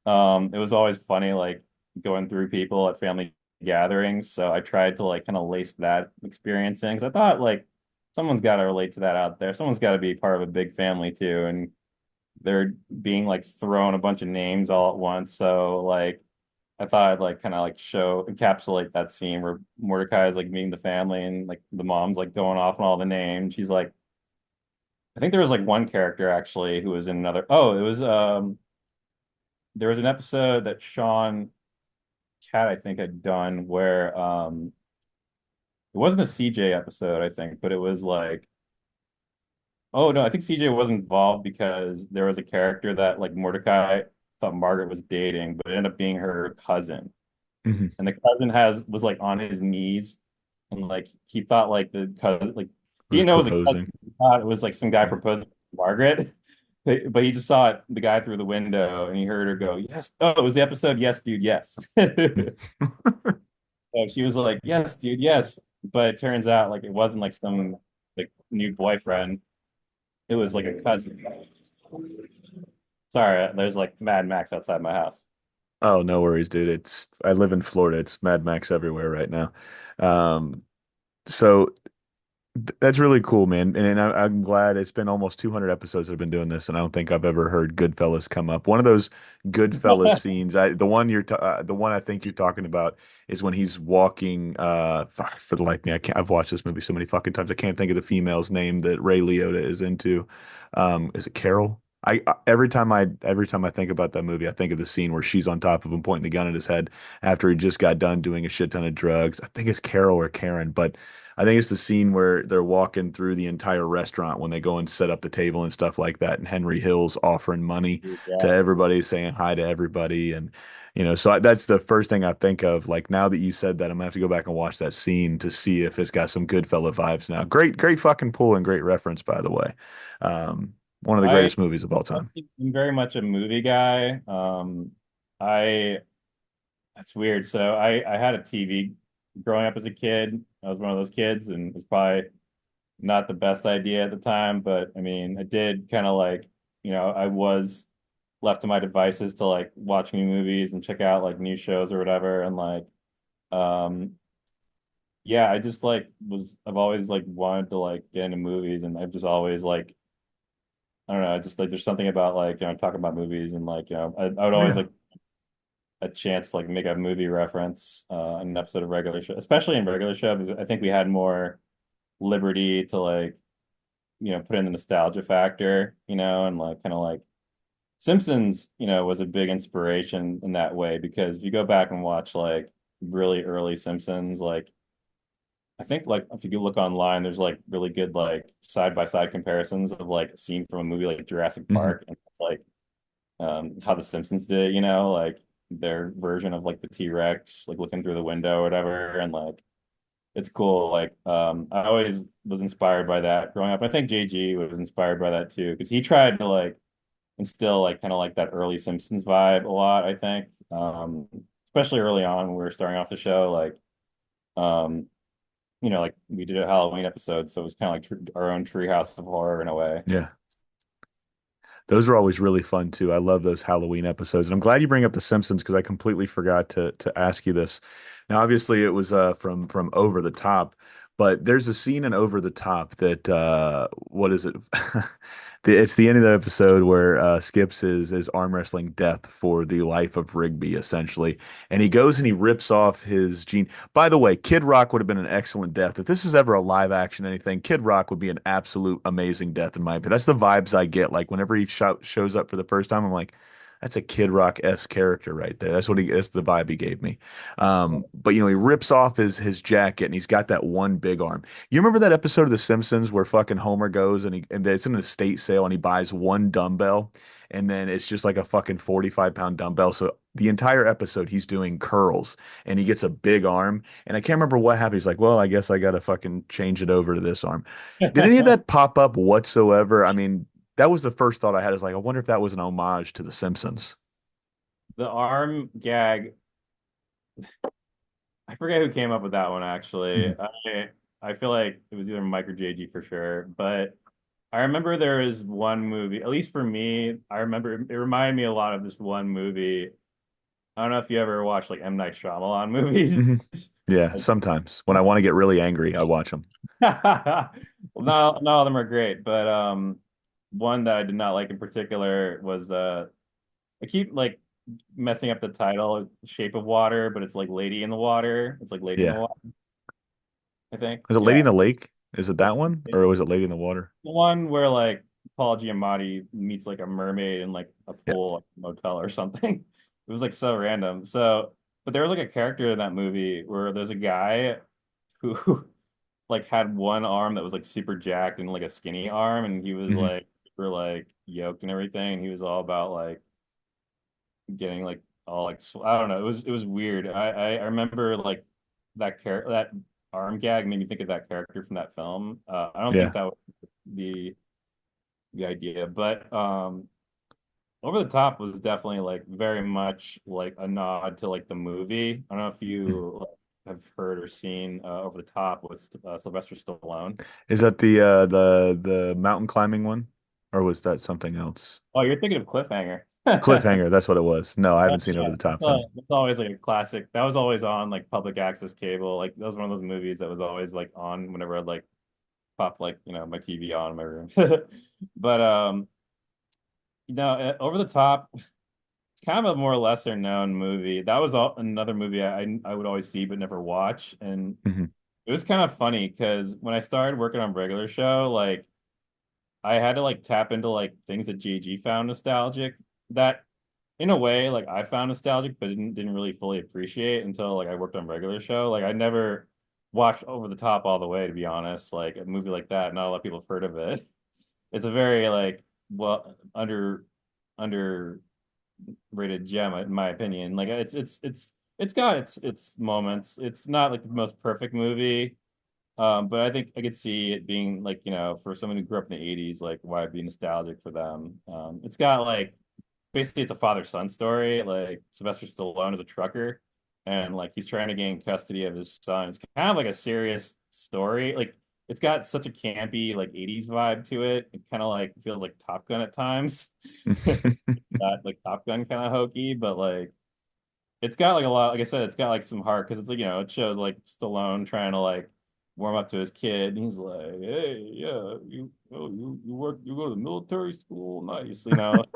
was always funny like going through people at family gatherings. So I tried to like kind of lace that experience in because I thought like someone's got to relate to that out there. Someone's got to be part of a big family too, and they're being like thrown a bunch of names all at once. So like I thought I'd like kind of like show encapsulate that scene where Mordecai is like meeting the family and like the mom's like going off on all the names. She's like, I think there was like one character actually who was in another. Oh, it was there was an episode that Sean Cat I think had done where it wasn't a CJ episode I think, but it was like, oh no, I think CJ was involved because there was a character that like Mordecai thought Margaret was dating, but it ended up being her cousin. Hmm. And the cousin has was like on his knees and like he thought like the cousin like he Was didn't know it was a cousin. proposing. He thought it was like some guy Yeah. proposing to Margaret. But he just saw it, the guy through the window and he heard her go, yes. Oh, it was the episode, yes, dude, yes. So she was like, yes, dude, yes. But it turns out like it wasn't like some like new boyfriend. It was like a cousin. Sorry, there's like Mad Max outside my house. Oh, no worries, dude. I live in Florida. It's Mad Max everywhere right now. Um, so that's really cool, man. I'm glad it's been almost 200 episodes that I've been doing this, and I don't think I've ever heard Goodfellas come up. One of those Goodfellas scenes, the one I think you're talking about is when he's walking. Fuck, for the life of me, I can't. I've watched this movie so many fucking times. I can't think of the female's name that Ray Liotta is into. Is it Carol? Every time I think about that movie, I think of the scene where she's on top of him, pointing the gun at his head after he just got done doing a shit ton of drugs. I think it's Carol or Karen, but I think it's the scene where they're walking through the entire restaurant when they go and set up the table and stuff like that. And Henry Hill's offering money to Yeah. everybody, saying hi to everybody. And, so that's the first thing I think of. Like now that you said that, I'm gonna have to go back and watch that scene to see if it's got some Goodfella vibes now. Great, great fucking pull and great reference, by the way. One of the I greatest movies of all time. I'm very much a movie guy. I That's weird. So I had a TV growing up as a kid. I was one of those kids, and it was probably not the best idea at the time, but I mean, I did kind of like, I was left to my devices to like watch new movies and check out like new shows or whatever, and like, um, yeah, I just like I've always like wanted to like get into movies, and I've just always like I don't know, I just like there's something about like talking about movies and like I would always Yeah. like a chance to like make a movie reference in an episode of regular show, especially in regular show because I think we had more liberty to like put in the nostalgia factor, and like kind of like Simpsons, was a big inspiration in that way because if you go back and watch like really early Simpsons, like I think like if you look online, there's like really good like side by side comparisons of like a scene from a movie like Jurassic Hmm. Park and it's like how the Simpsons did, like their version of like the T-Rex like looking through the window or whatever, and like it's cool. Like I always was inspired by that growing up. I think JG was inspired by that too because he tried to like instill like kind of like that early Simpsons vibe a lot, I think. Especially early on when we were starting off the show, like um, like we did a Halloween episode, so it was kind of like our own treehouse of horror in a way. Yeah. Those are always really fun too. I love those Halloween episodes. And I'm glad you bring up The Simpsons because I completely forgot to ask you this. Now, obviously it was from Over the Top, but there's a scene in Over the Top that what is it? It's the end of the episode where Skips is arm wrestling death for the life of Rigby, essentially. And he goes and he rips off his jean. By the way, Kid Rock would have been an excellent death. If this is ever a live action anything, Kid Rock would be an absolute amazing death in my opinion. That's the vibes I get. Like whenever he shows up for the first time, I'm like, that's a Kid Rock-esque character right there. That's the vibe he gave me. But he rips off his jacket and he's got that one big arm. You remember that episode of The Simpsons where fucking Homer goes and it's in an estate sale and he buys one dumbbell and then it's just like a fucking 45-pound dumbbell. So the entire episode he's doing curls and he gets a big arm. And I can't remember what happened. He's like, well, I guess I gotta fucking change it over to this arm. Did any of that pop up whatsoever? I mean, that was the first thought I had is like, I wonder if that was an homage to The Simpsons. The arm gag, I forget who came up with that one actually. Mhm. I feel like it was either Mike or JG for sure, but I remember there is one movie, at least for me, I remember it reminded me a lot of this one movie. I don't know if you ever watched like M. Night Shyamalan movies. Hmm. Yeah, Like, sometimes when I want to get really angry, I watch them. well, not all of them are great, but one that I did not like in particular was I keep like messing up the title, Shape of Water, but it's like Lady in the Water. It's like Lady in the Yeah. Water, I think. Is it Yeah. Lady in the Lake? Is it Like, that one, or was it Lady in the Water? the one where like Paul Giamatti meets like a mermaid in like a Yeah. pool, like, motel or something. It was like so random. So, but there was like a character in that movie where there's a guy who like had one arm that was like super jacked and like a skinny arm, and he was Hmm. like super like yoked and everything. And he was all about like getting like all like I don't know. It was weird. I remember like that arm gag made me think of that character from that film. I don't think Yeah. that was the the idea, but Over the Top was definitely like very much like a nod to like the movie. I don't know if Mhm. you have heard or seen Over the Top with Sylvester Stallone. Is that the mountain climbing one, or was that something else? Oh, you're thinking of Cliffhanger. Cliffhanger, that's what it was. No, I haven't seen Yeah, Over the Top then. that's always like a classic. That was always on like public access cable. Like that was one of those movies that was always like on whenever I'd like pop like my TV on in my room. But Over the Top, it's kind of a more lesser known movie. That was another movie I would always see but never watch, and Hmm. it was kind of funny because when I started working on regular show, like I had to like tap into like things that JG found nostalgic that in a way like I found nostalgic but didn't really fully appreciate until like I worked on regular show. Like I never watched Over the Top all the way, to be honest. Like a movie like that, not a lot of people have heard of it. It's a very like well underrated gem in my opinion. Like it's got its moments. It's not like the most perfect movie. But I think I could see it being like, for someone who grew up in the 80s, like why it'd be nostalgic for them. It's got like basically it's a father-son story. Like Sylvester Stallone is a trucker and like he's trying to gain custody of his son. It's kind of like a serious story. Like it's got such a campy like 80s vibe to it. It kind of like feels like Top Gun at times. Not like Top Gun kind of hokey, but like it's got like a lot, like I said, it's got like some heart because it's like, it shows like Stallone trying to like warm up to his kid. And he's like, hey, yeah, you work, you go to the military school, nice. That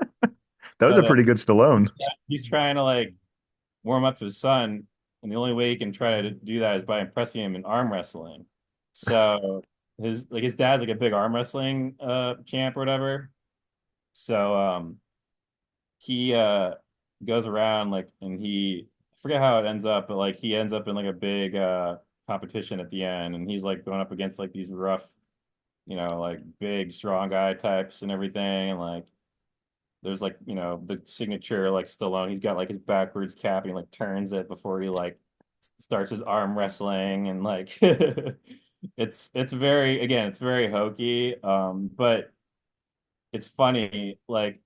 was a But pretty good Stallone. he's trying to like warm up to his son, and the only way he can try to do that is by impressing him in arm wrestling. So his dad's like a big arm wrestling champ or whatever. So he goes around like and he I forget how it ends up, but like he ends up in like a big competition at the end, and he's like going up against like these rough, like big strong guy types and everything, and like there's like the signature like Stallone. He's got like his backwards cap and he like turns it before he like starts his arm wrestling and like it's very again it's very hokey, but it's funny like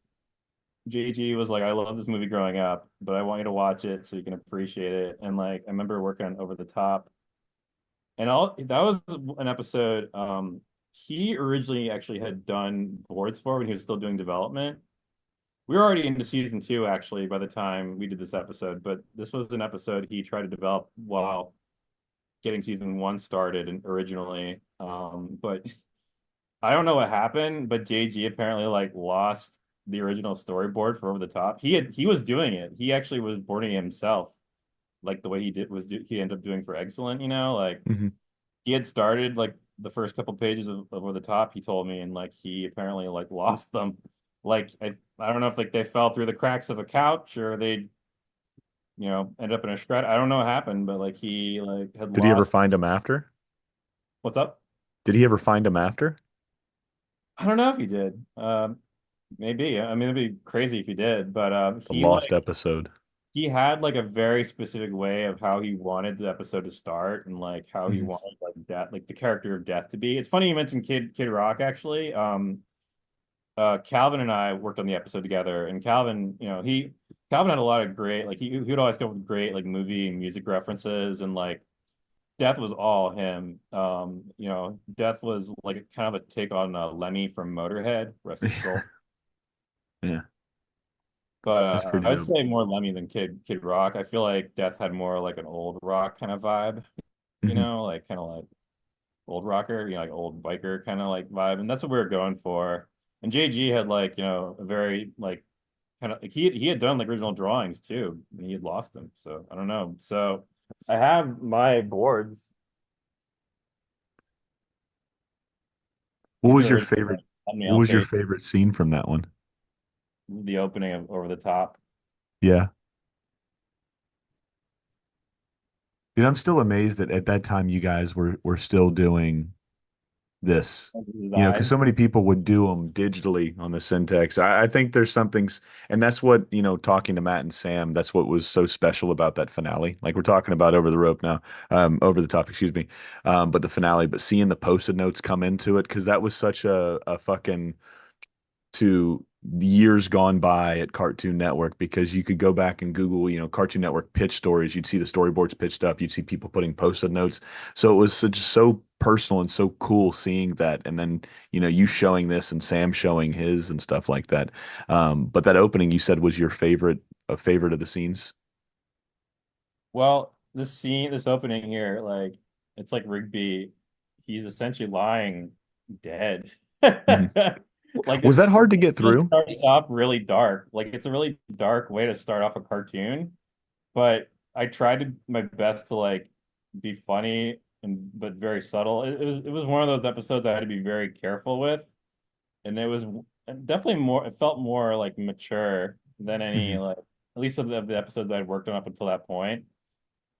JG was like, I love this movie growing up, but I want you to watch it so you can appreciate it. And like, I remember working on Over the Top, and all that was an episode. He originally actually had done boards for when he was still doing development. We were already into season two actually by the time we did this episode, but this was an episode he tried to develop while getting season one started and originally. But I don't know what happened, but JG apparently like lost the original storyboard for Over the Top. He was doing it. He actually was boarding it himself, like the way he ended up doing for Excellent. Like Hmm. he had started like the first couple pages of Over the Top. He told me, and like he apparently like lost them. Like I don't know if like they fell through the cracks of a couch or they ended up in a shred. I don't know what happened, but like he like had Did he ever lost. find him after? What's up? Did he ever find him after? I don't know if he did. Maybe. I mean, it'd be crazy if he did, but The lost episode. he had like a very specific way of how he wanted the episode to start and like how he Hmm. wanted like that, like the character of Death to be. It's funny you mentioned Kid Rock actually. Calvin and I worked on the episode together, and Calvin, Calvin had a lot of great like he would always come up with great like movie and music references, and like Death was all him. Death was like kind of a take on Lemmy from Motorhead, rest his soul. Yeah. But That's pretty I would dope. say more Lemmy than Kid Rock. I feel like Death had more like an old rock kind of vibe, Hmm. like kind of like old rocker, like old biker kind of like vibe, and that's what we were going for. And JG had like a very like kind of like he had done like original drawings too, and he had lost them. So I don't know. So I have my boards. What These was are your original favorite? What thumbnail was your page, favorite scene from that one? the opening of Over the Top. Yeah. Dude, I'm still amazed that at that time you guys were still doing this, His because eyes. so many people would do them digitally on the Syntax. I think there's something, and that's what, talking to Matt and Sam, that's what was so special about that finale. Like we're talking about over the rope now, over the top, excuse me, but the finale, but seeing the post-it notes come into it, because that was such a fucking to years gone by at Cartoon Network because you could go back and Google, Cartoon Network pitch stories. You'd see the storyboards pitched up. You'd see people putting post-it notes. So it was just so personal and so cool seeing that. And then, you showing this and Sam showing his and stuff like that. But that opening you said was your favorite, a favorite of the scenes. Well, this opening here, like it's like Rigby, he's essentially lying dead. Mhm. Like Was that it's hard to get it through? starts off really dark. Like it's a really dark way to start off a cartoon, but I tried to my best to like be funny and but very subtle. It was one of those episodes I had to be very careful with, and it was definitely more. It felt more like mature than any Hmm. like at least of the episodes I'd worked on up until that point.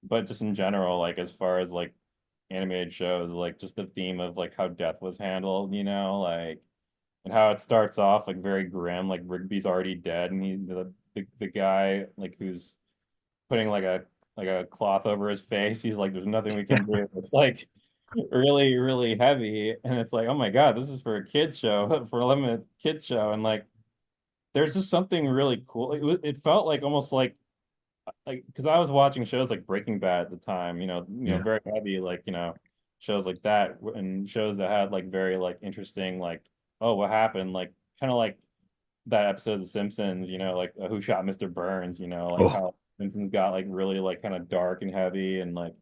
But just in general, like as far as like animated shows, like just the theme of like how death was handled, like and how it starts off like very grim, like Rigby's already dead, and the guy like who's putting like a cloth over his face, he's like, "There's nothing we can do." It's like really, really heavy, and it's like, oh my God, this is for a kids show, for a limited kids show, and like there's just something really cool. It felt like almost like because I was watching shows like Breaking Bad at the time, Yeah. very heavy, like shows like that, and shows that had like very like interesting, like oh, what happened, like kind of like that episode of The Simpsons, like Who Shot Mr. Burns, like Oh, how Simpsons got like really like kind of dark and heavy and like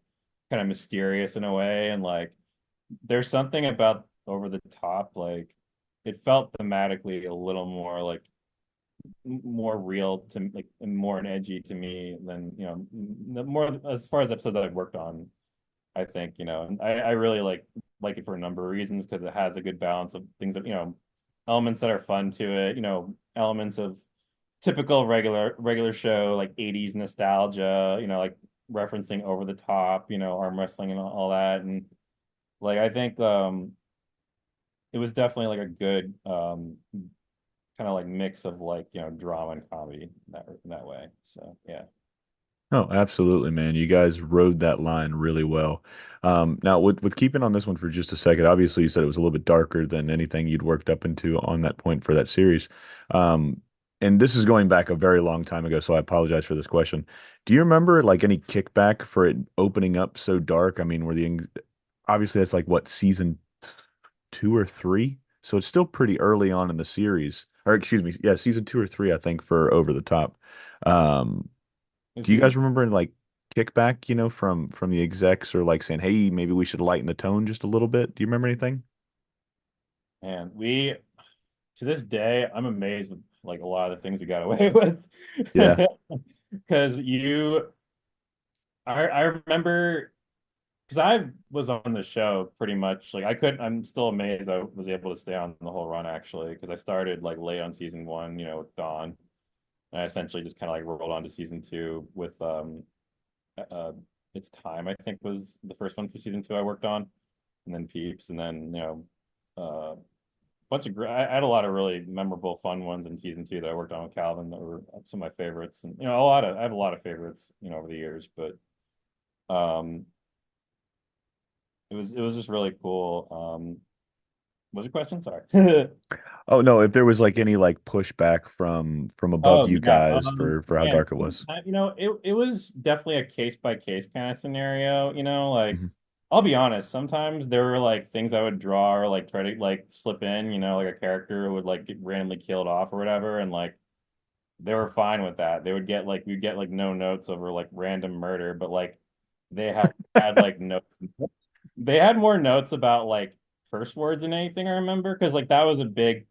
kind of mysterious in a way, and like there's something about Over the Top, like it felt thematically a little more like more real to like and more and edgy to me than the more as far as episodes that I've worked on. I think and I really like it for a number of reasons because it has a good balance of things that elements that are fun to it, elements of typical regular show like 80s nostalgia, like referencing Over the Top, arm wrestling and all that, and like I think it was definitely like a good kind of like mix of like drama and comedy in that way. So yeah. oh, absolutely, man. You guys rode that line really well. Now, with keeping on this one for just a second, obviously you said it was a little bit darker than anything you'd worked up into on that point for that series. Um, and this is going back a very long time ago, so I apologize for this question. Do you remember like any kickback for it opening up so dark? I mean, obviously that's like what, season two or three? So it's still pretty early on in the series. Or excuse me, yeah, season two or three, I think, for Over the Top. Um, This do you guys season, remember like kickback, from the execs or like saying, "Hey, maybe we should lighten the tone just a little bit"? Do you remember anything? and we to this day, I'm amazed with like a lot of the things we got away with. Yeah. Because I remember because I was on the show pretty much like I'm still amazed I was able to stay on the whole run actually because I started like late on season one, with Dawn, and I essentially just kind of like rolled on to season two with uh It's Time, I think was the first one for season two I worked on, and then Peeps, and then bunch of I had a lot of really memorable, fun ones in season two that I worked on with Calvin that were some of my favorites, and I have a lot of favorites, over the years, but um, it was just really cool. What was your question? Sorry. Oh no, if there was like any like pushback from above Oh you yeah, guys for how man, dark it was. it was definitely a case by case kind of scenario. Like Mhm. I'll be honest, sometimes there were like things I would draw or like try to like slip in, like a character would like get randomly killed off or whatever, and like they were fine with that. They would get like we'd get like no notes over like random murder, but like they had like notes. They had more notes about like curse words than anything I remember because like that was a big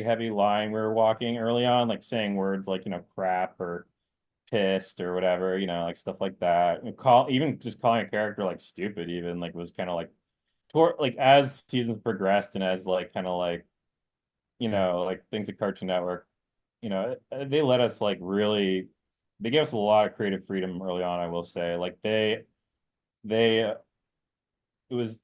heavy line we were walking early on, like saying words like crap or pissed or whatever, like stuff like that. And even just calling a character like stupid even like was kind of like like as seasons progressed and as like kind of like like things at Cartoon Network, they let us like really they gave us a lot of creative freedom early on, I will say. Like they it was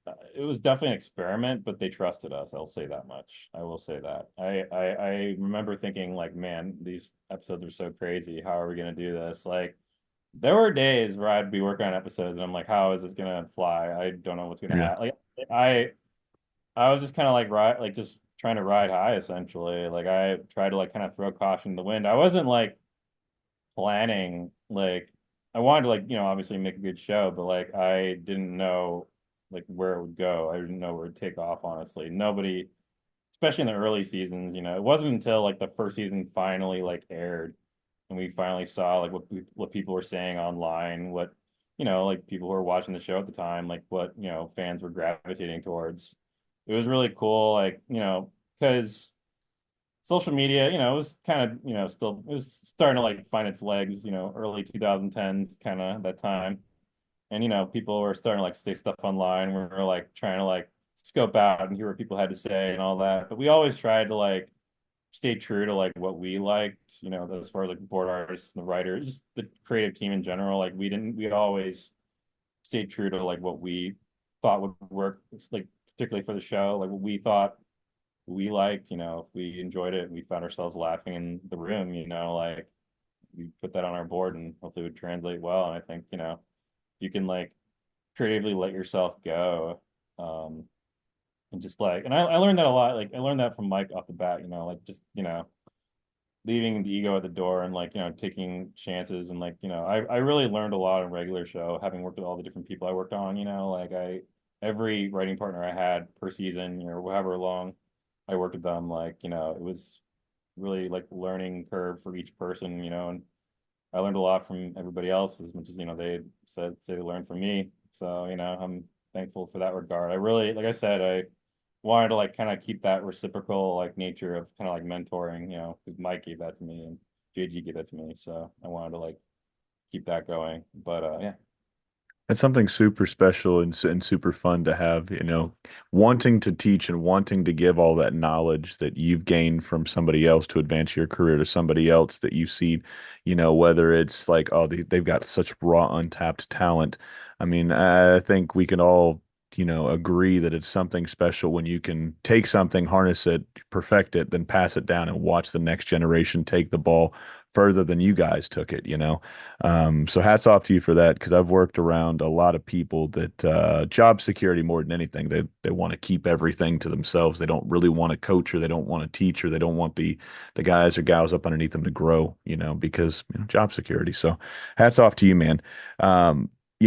definitely an experiment, but they trusted us. I'll say that much. I will say that. I remember thinking like, man, these episodes are so crazy. How are we gonna do this? Like there were days where I'd be working on episodes and I'm like, how is this gonna fly? I don't know what's gonna Yeah. happen. Like I was just kind of like just trying to ride high essentially. Like I tried to like kind of throw caution to the wind. I wasn't like planning like I wanted to like obviously make a good show, but like I didn't know like where it would go. I didn't know where it'd take off, honestly. Nobody, especially in the early seasons, it wasn't until like the first season finally like aired and we finally saw like what people were saying online, what like people who were watching the show at the time, like what fans were gravitating towards. It was really cool, like because social media, it was kind of, still it was starting to like find its legs, early 2010s kind of that time. And people were starting to like say stuff online. We were like trying to like scope out and hear what people had to say and all that. But we always tried to like stay true to like what we liked, as far as like the board artists and the writers, just the creative team in general. Like we always stayed true to like what we thought would work, like particularly for the show, like what we thought we liked, if we enjoyed it and we found ourselves laughing in the room, like we put that on our board and hopefully it would translate well. And I think, you can like creatively let yourself go. And just like, and I learned that a lot. Like I learned that from Mike off the bat, like just, leaving the ego at the door and like, taking chances. And like, I really learned a lot in regular show, having worked with all the different people I worked on, like every writing partner I had per season, or however long I worked with them, like, it was really like learning curve for each person, and I learned a lot from everybody else as much as, they say they learned from me. So, I'm thankful for that regard. I really, like I said, I wanted to like kind of keep that reciprocal like nature of kind of like mentoring, because Mike gave that to me and JG gave that to me. So I wanted to like keep that going. But yeah. It's something super special and super fun to have, wanting to teach and wanting to give all that knowledge that you've gained from somebody else to advance your career to somebody else that you see, whether it's like, oh, they've got such raw, untapped talent. I mean, I think we can all, agree that it's something special when you can take something, harness it, perfect it, then pass it down and watch the next generation take the ball further than you guys took it. So hats off to you for that because I've worked around a lot of people that job security more than anything, they want to keep everything to themselves. They don't really want to coach or they don't want to teach or they don't want the guys or gals up underneath them to grow, because job security. So hats off to you, man.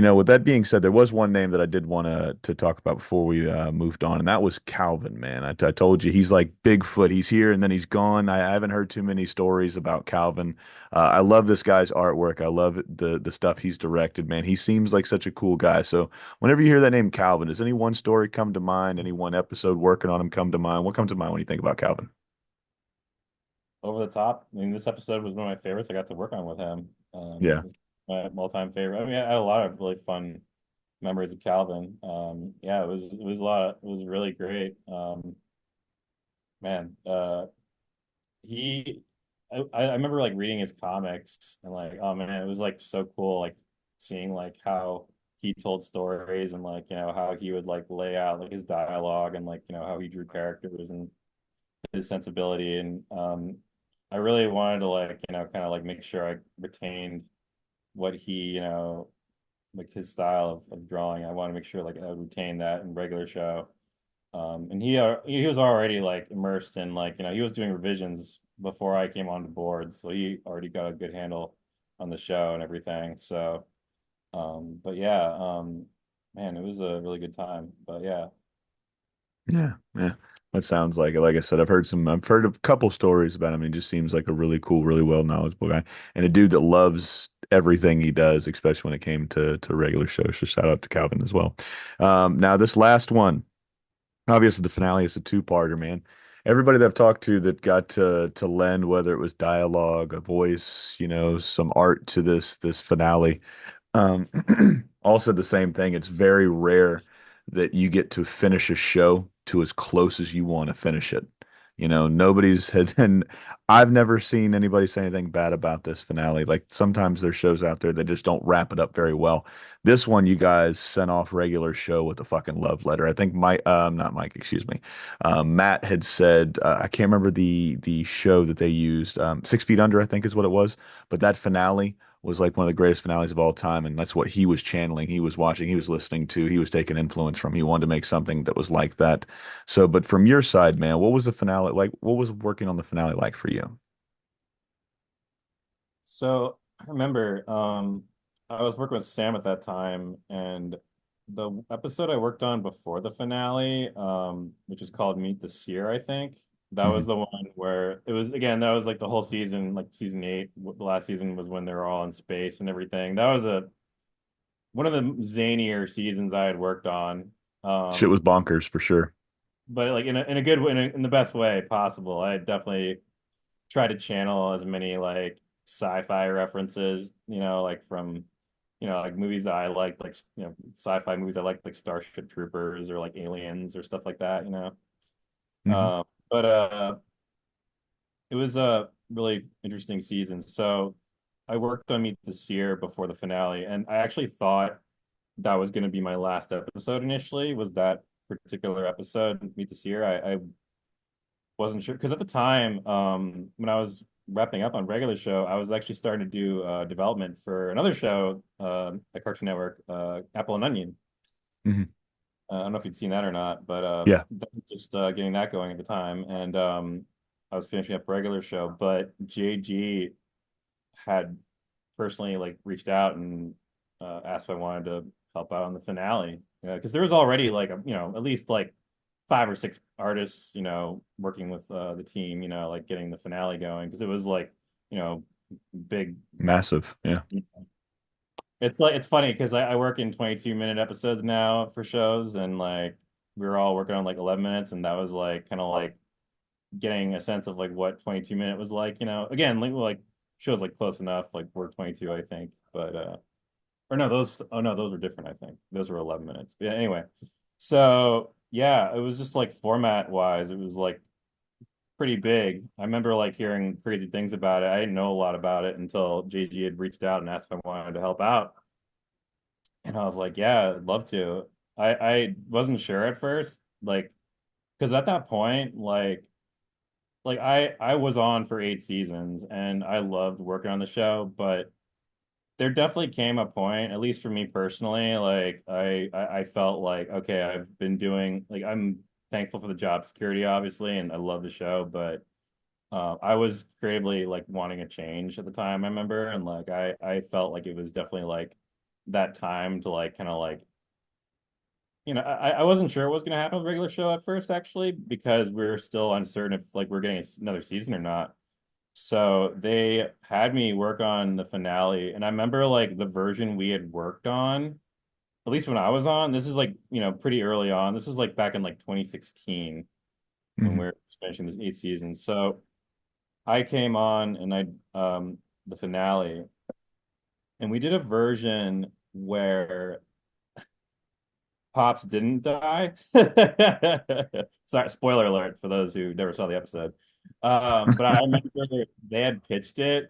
With that being said, there was one name that I did want to talk about before we moved on, and that was Calvin, man. I told you he's like Bigfoot. He's here and then he's gone. I haven't heard too many stories about Calvin. I love this guy's artwork. I love the stuff he's directed, man. He seems like such a cool guy. So whenever you hear that name Calvin, does any one story come to mind? Any one episode working on him come to mind? What comes to mind when you think about Calvin? Over the top. I mean, this episode was one of my favorites I got to work on with him. Yeah. It's my all-time favorite. I mean, I had a lot of really fun memories of Calvin. Yeah, it was a lot. It was really great. Man, he, I remember like reading his comics and like, oh man, it was like so cool, like seeing like how he told stories and like, how he would like lay out like his dialogue and like, how he drew characters and his sensibility. And I really wanted to like, kind of like make sure I retained what he, like his style of drawing. I want to make sure like I retain that in regular show. And he was already like immersed in like he was doing revisions before I came on the board, so he already got a good handle on the show and everything. So, but yeah, man, it was a really good time. But yeah, Yeah. Yeah. That sounds like it. Like I said, I've heard a couple stories about him. He just seems like a really cool, really well knowledgeable guy, and a dude that loves everything he does, especially when it came to regular shows. So shout out to Calvin as well. Now this last one, obviously the finale is a two-parter, man. Everybody that I've talked to that got to lend, whether it was dialogue, a voice, some art to this finale, um, all said the same thing. It's very rare that you get to finish a show to as close as you want to finish it. Nobody's had, and I've never seen anybody say anything bad about this finale. Like sometimes there's shows out there that just don't wrap it up very well. This one, you guys sent off regular show with a fucking love letter. I think not Mike, excuse me. Matt had said, I can't remember the show that they used. 6 Feet Under, I think is what it was. But that finale was like one of the greatest finales of all time, and that's what he was channeling, he was watching, he was listening to, he was taking influence from. He wanted to make something that was like that. So, but from your side, man, what was the finale like? What was working on the finale like for you? So I remember I was working with Sam at that time, and the episode I worked on before the finale, which is called Meet the Seer, I think. That was Hmm. the one where it was again, that was like the whole season, like season eight. The last season was when they were all in space and everything. That was a one of the zanier seasons I had worked on. Shit was Um, bonkers for sure. but like in a good way, in the best way possible. I definitely try to channel as many like sci-fi references, like from, like movies that I like, sci-fi movies I like Starship Troopers or like Aliens or stuff like that. Hmm. But it was a really interesting season. So I worked on Meet the Seer before the finale, and I actually thought that was going to be my last episode initially, was that particular episode, Meet the Seer. I wasn't sure because at the time, when I was wrapping up on regular show, I was actually starting to do development for another show at Cartoon Network, Apple and Onion. Hmm. I don't know if you'd seen that or not, but Yeah. just getting that going at the time, and I was finishing up regular show. But JG had personally like reached out and asked if I wanted to help out on the finale, because there was already like at least like five or six artists, working with the team, like getting the finale going because it was like, you know, big. Massive. Yeah. It's like it's funny because I work in 22-minute episodes now for shows, and like we were all working on like 11 minutes, and that was like kind of like getting a sense of like what 22-minute was like, again, like shows like Close Enough, like we're 22, I think, but or no, those oh no, those were different, I think. Those were 11 minutes. But yeah, anyway. So yeah, it was just like format wise, it was like pretty big. I remember like hearing crazy things about it. I didn't know a lot about it until JG had reached out and asked if I wanted to help out. And I was like, yeah, I'd love to. I wasn't sure at first, like, because at that point, like I was on for 8 seasons and I loved working on the show, but there definitely came a point, at least for me personally, like I felt like, okay, I've been doing like I'm thankful for the job security, obviously, and I love the show, but I was creatively like wanting a change at the time, I remember, and like I felt like it was definitely like that time to like kind of like I wasn't sure what was going to happen with the regular show at first, actually, because we were still uncertain if like we're getting another season or not. So they had me work on the finale, and I remember like the version we had worked on, at least when I was on, this is like, pretty early on. This is like back in like 2016 when we Hmm. were finishing this 8 season. So I came on and the finale, and we did a version where Pops didn't die. Sorry, spoiler alert for those who never saw the episode. But I remember they had pitched it,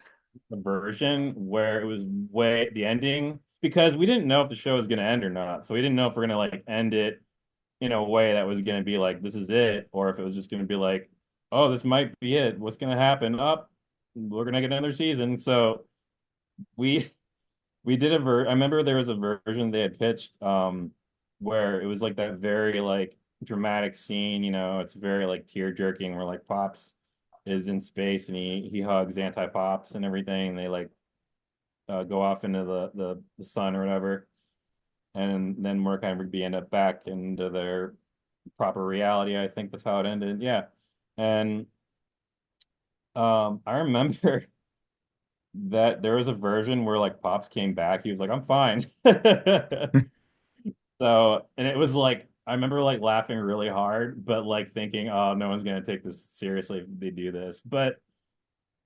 a version where it was way the ending, because we didn't know if the show was going to end or not. So we didn't know if we're going to like end it in a way that was going to be like, this is it, or if it was just going to be like, oh, this might be it. What's going to happen? Up, we're going to get another season. So we we did I remember there was a version they had pitched where it was like that very like dramatic scene, it's very like tear jerking where like Pops is in space and he hugs Anti-Pops and everything. And they like go off into the sun or whatever. And then Murk and Rigby end up back into their proper reality. I think that's how it ended. Yeah. And I remember that there was a version where like Pops came back. He was like, I'm fine. So, and it was like, I remember like laughing really hard, but like thinking, oh, no one's gonna take this seriously if they do this. But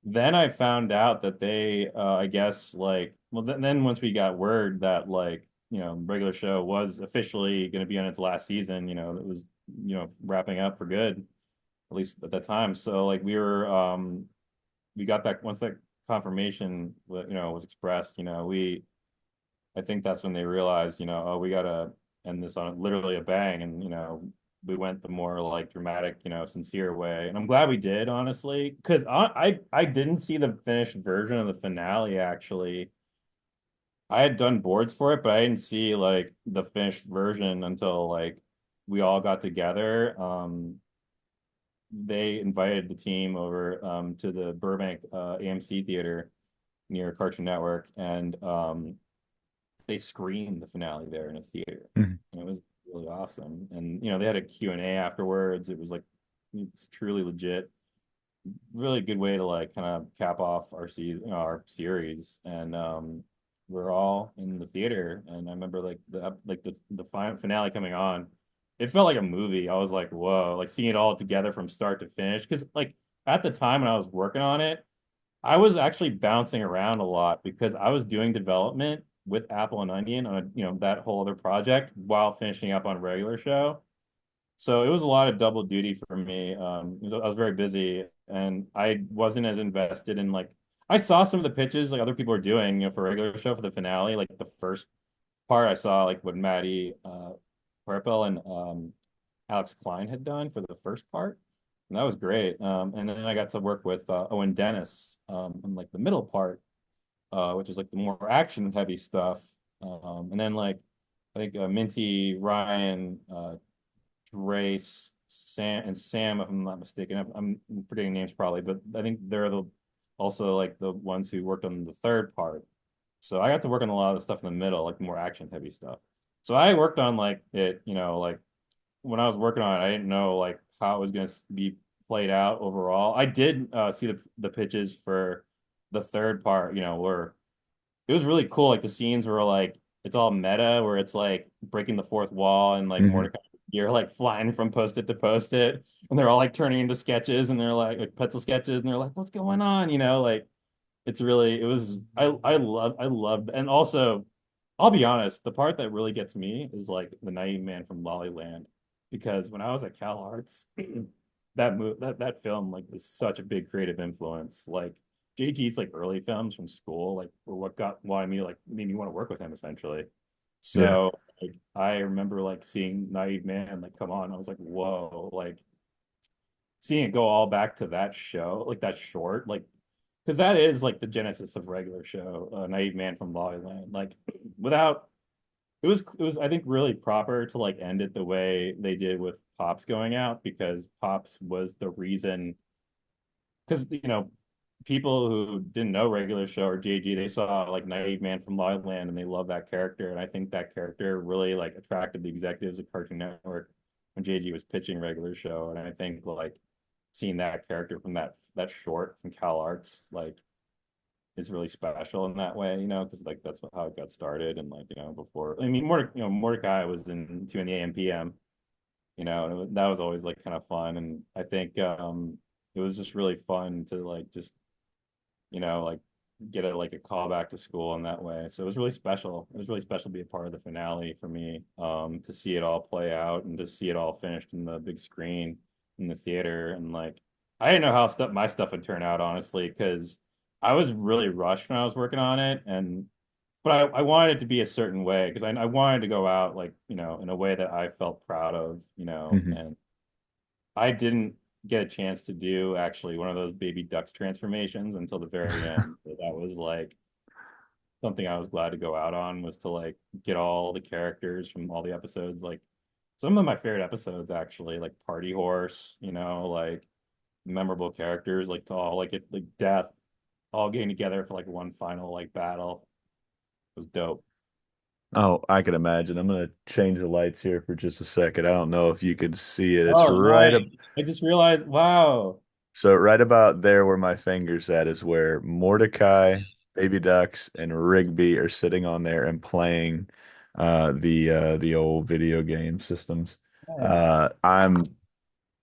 then I found out that they, I guess, like, well, then once we got word that like, regular show was officially going to be on its last season, it was, wrapping up for good, at least at that time. So like we got that once that confirmation, was expressed, I think that's when they realized, oh, we gotta end this on literally a bang, and we went the more like dramatic, sincere way, and I'm glad we did, honestly, because I didn't see the finished version of the finale actually. I had done boards for it, but I didn't see like the finished version until like we all got together. They invited the team over to the Burbank AMC theater near Cartoon Network, and they screened the finale there in a theater, Mhm. and it was really awesome. And they had a Q&A afterwards. It was like it's truly legit, really good way to like kind of cap off our series. And we're all in the theater, and I remember like the final finale coming on. It felt like a movie. I was like, whoa, like seeing it all together from start to finish. Because like at the time when I was working on it, I was actually bouncing around a lot because I was doing development with Apple and Onion on that whole other project while finishing up on regular show. So it was a lot of double duty for me. I was very busy, and I wasn't as invested in like I saw some of the pitches like other people are doing, for regular show for the finale. Like the first part, I saw like what Maddie Purple and Alex Klein had done for the first part. And that was great. And then I got to work with Owen Dennis on like the middle part, which is like the more action heavy stuff. And then like I think Minty, Ryan, Drace, Sam, and Sam, if I'm not mistaken. I'm forgetting names probably, but I think they're also like the ones who worked on the third part. So I got to work on a lot of the stuff in the middle, like the more action heavy stuff. So I worked on like it, like when I was working on it, I didn't know like how it was going to be played out overall. I did see the pitches for the third part, where it was really cool. Like the scenes were like it's all meta, where it's like breaking the fourth wall, and like Mhm. Mordecai, you're like flying from post-it to post-it, and they're all like turning into sketches, and they're like pencil sketches, and they're like, what's going on? Like it's really it was I love, and also I'll be honest, the part that really gets me is like the naive man from Lollyland, because when I was at Cal Arts, that film like was such a big creative influence. Like JG's like early films from school like were what got why me like made me want to work with him essentially. Yeah. So like I remember like seeing Naive Man like come on, I was like, whoa, like seeing it go all back to that show, like that short, like because that is like the genesis of regular show, Naive Man from Lollyland. Like without it was I think really proper to like end it the way they did with Pops going out, because Pops was the reason, because people who didn't know regular show or JG, they saw like Naive Man from Logland and they love that character, and I think that character really like attracted the executives of Cartoon Network when JG was pitching regular show. And I think like seeing that character from that short from Cal Arts like is really special in that way, because like that's how it got started. And like before, I mean, Mordecai was in 2 in the AM PM, and that was always like kind of fun. And I think it was just really fun to like just like get a call to school in that way. So it was really special. It was really special to be a part of the finale for me, to see it all play out and to see it all finished in the big screen in the theater. And like I didn't know how my stuff would turn out, honestly, because I was really rushed when I was working on it. And but I wanted it to be a certain way, because I wanted to go out like, in a way that I felt proud of, Mhm. and I didn't get a chance to do actually one of those baby ducks transformations until the very end. So that was like something I was glad to go out on, was to like get all the characters from all the episodes. Like some of my favorite episodes actually, like Party Horse, like memorable characters, like to all like it like Death, all getting together for like one final like battle. It was dope. Oh, I can imagine. I'm gonna change the lights here for just a second. I don't know if you could see it. It's Oh, right nice. up. I just realized, wow. So right about there where my finger's at is where Mordecai, Baby Ducks, and Rigby are sitting on there and playing the old video game systems. Nice. I'm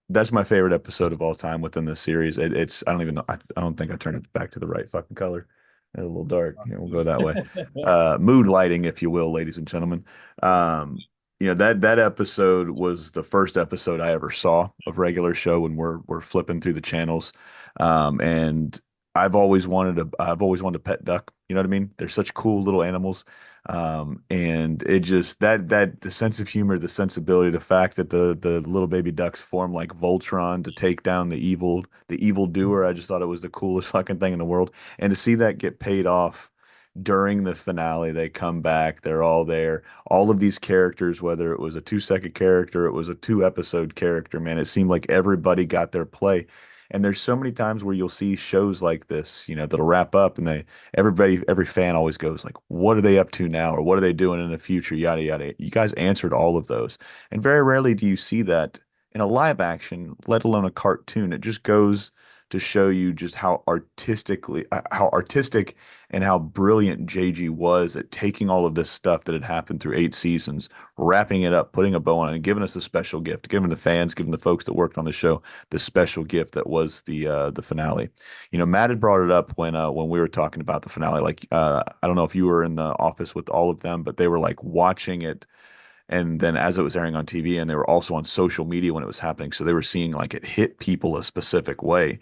That's my favorite episode of all time within the series. It's I don't even know. I don't think I turned it back to the right fucking color. It's a little dark. Yeah, we'll go that way. Mood lighting, if you will, ladies and gentlemen. Um, that episode was the first episode I ever saw of regular show when we're flipping through the channels. And I've always wanted a pet duck. You know what I mean? They're such cool little animals. And it just that the sense of humor, the sensibility, the fact that the little baby ducks form like Voltron to take down the evil doer, I just thought it was the coolest fucking thing in the world. And to see that get paid off during the finale, they come back, they're all there. All of these characters, whether it was a 2 second character, it was a 2 episode character, man, it seemed like everybody got their play. And there's so many times where you'll see shows like this, that'll wrap up and every fan always goes like, what are they up to now? Or what are they doing in the future? Yada, yada. You guys answered all of those. And very rarely do you see that in a live action, let alone a cartoon. It just goes to show you just how artistic and how brilliant JG was at taking all of this stuff that had happened through 8 seasons, wrapping it up, putting a bow on it, and giving us a special gift, giving the fans, giving the folks that worked on the show the special gift that was the finale. Matt had brought it up when we were talking about the finale. Like, I don't know if you were in the office with all of them, but they were like watching it, and then as it was airing on TV, and they were also on social media when it was happening, so they were seeing like it hit people a specific way.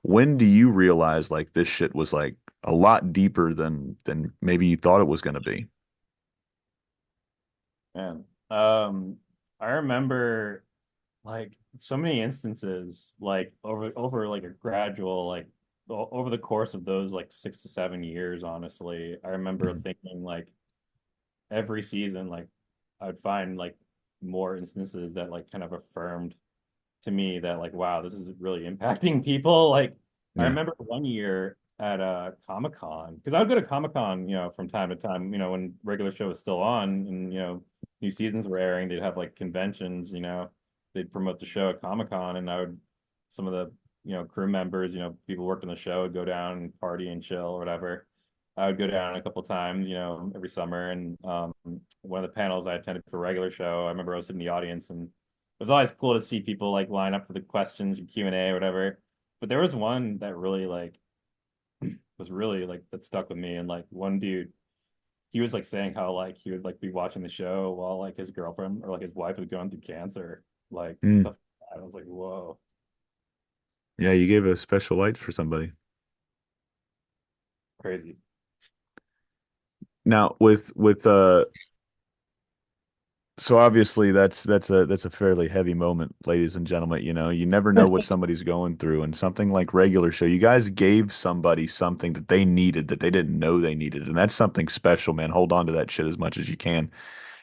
When do you realize like this shit was like a lot deeper than maybe you thought it was going to be? Man. I remember like so many instances like over like a gradual like over the course of those like 6 to 7 years, honestly. I remember Mhm. thinking like every season, like I'd find like more instances that like kind of affirmed to me that like wow, this is really impacting people. Like I Yeah. remember one year at Comic-Con, because I would go to Comic-Con, from time to time, when regular show was still on and new seasons were airing, they'd have like conventions, they'd promote the show at Comic-Con, and I would some of the crew members, people worked on the show would go down and party and chill or whatever. I would go down a couple times, every summer. And one of the panels I attended for regular show, I remember I was in the audience, and it was always cool to see people like line up for the questions and Q&A or whatever. But there was one that really like was really like that stuck with me. And like one dude, he was like saying how like he would like be watching the show while like his girlfriend or like his wife was going through cancer, like Mm. stuff like that. I was like, whoa, Yeah, you gave a special light for somebody. crazy. Now with so obviously that's a fairly heavy moment, ladies and gentlemen. You never know what somebody's going through, and something like regular show, you guys gave somebody something that they needed that they didn't know they needed, and that's something special, man. Hold on to that shit as much as you can.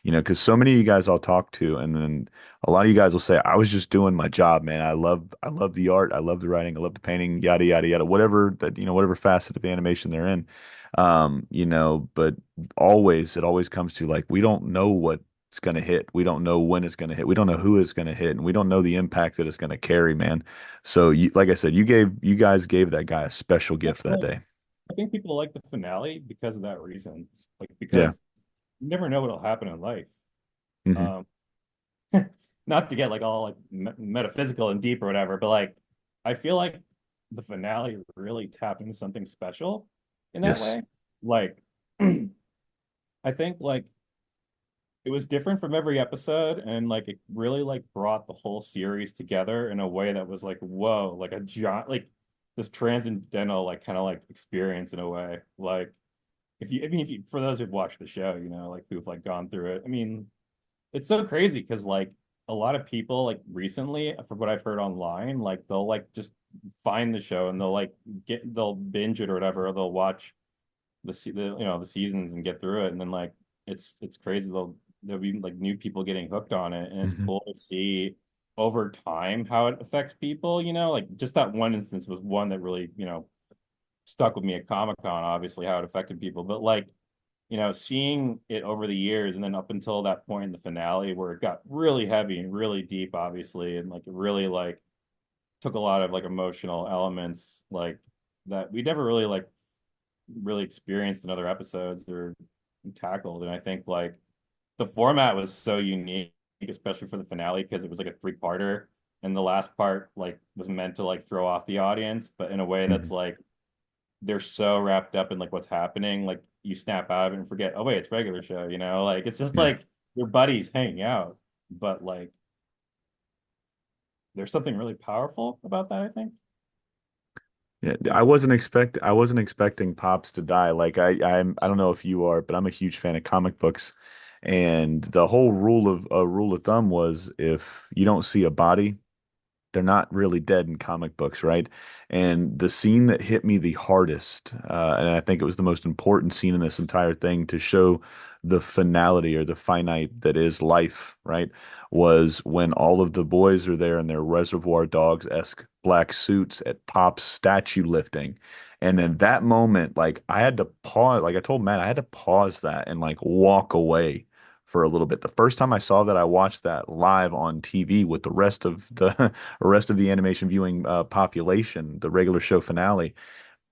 Because so many of you guys I'll talk to, and then a lot of you guys will say, "I was just doing my job, man. I love the art, I love the writing, I love the painting, yada yada yada, whatever that whatever facet of animation they're in." But it always comes to like we don't know what's going to hit, we don't know when it's going to hit, we don't know who it's going to hit, and we don't know the impact that it's going to carry, man. So like I said, you guys gave that guy a special gift that day. I think people like the finale because of that reason, like Yeah. because you never know what'll happen in life. Hmm. Um, Not to get like all like metaphysical and deep or whatever, but like I feel like the finale really tapped into something special in that Yes. way. Like I think like it was different from every episode, and like it really like brought the whole series together in a way that was like whoa, like a giant like this transcendental like kind of like experience in a way. Like if you for those who've watched the show, like who've like gone through it, I mean it's so crazy because like a lot of people like recently, from what I've heard online, like they'll like just find the show and they'll binge it or whatever, or they'll watch the seasons and get through it, and then like it's crazy. There'll be like new people getting hooked on it, and it's Hmm. cool to see over time how it affects people. Like just that one instance was one that really stuck with me at Comic-Con, obviously how it affected people, but like seeing it over the years and then up until that point in the finale where it got really heavy and really deep, obviously, and like it really like took a lot of like emotional elements like that we never really like really experienced in other episodes or tackled. And I think like the format was so unique, especially for the finale, because it was like a three-parter, and the last part like was meant to like throw off the audience, but in a way that's Mhm. like they're so wrapped up in like what's happening, like you snap out of it and forget, oh wait, it's regular show, like it's just Yeah. like your buddies hanging out, but like there's something really powerful about that, I think. Yeah, I wasn't expecting Pops to die. Like I don't know if you are, but I'm a huge fan of comic books. And the whole rule of thumb was if you don't see a body, they're not really dead in comic books, right? And the scene that hit me the hardest, and I think it was the most important scene in this entire thing to show the finality or the finite that is life, right? Was when all of the boys are there in their Reservoir Dogs-esque black suits at Pop's statue lifting. And then that moment, like I had to pause, like I told Matt, I had to pause that and like walk away for a little bit. The first time I saw that, I watched that live on TV with the rest of the rest of the animation viewing population, the regular show finale.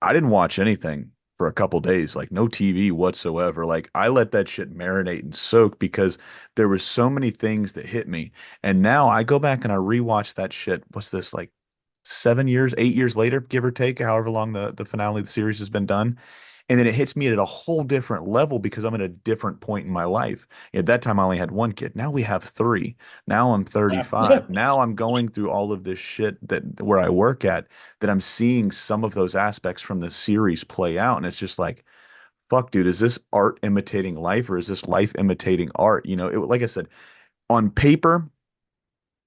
I didn't watch anything for a couple days, like no TV whatsoever. Like I let that shit marinate and soak because there were so many things that hit me. And now I go back and I rewatch that shit. What's this like 7 years, 8 years later, give or take, however long the finale of the series has been done. And then it hits me at a whole different level because I'm at a different point in my life. At that time, I only had one kid. Now we have three. Now I'm 35. Now I'm going through all of this shit that where I work at, that I'm seeing some of those aspects from the series play out. And it's just like, fuck, dude, is this art imitating life or is this life imitating art? Like I said, on paper,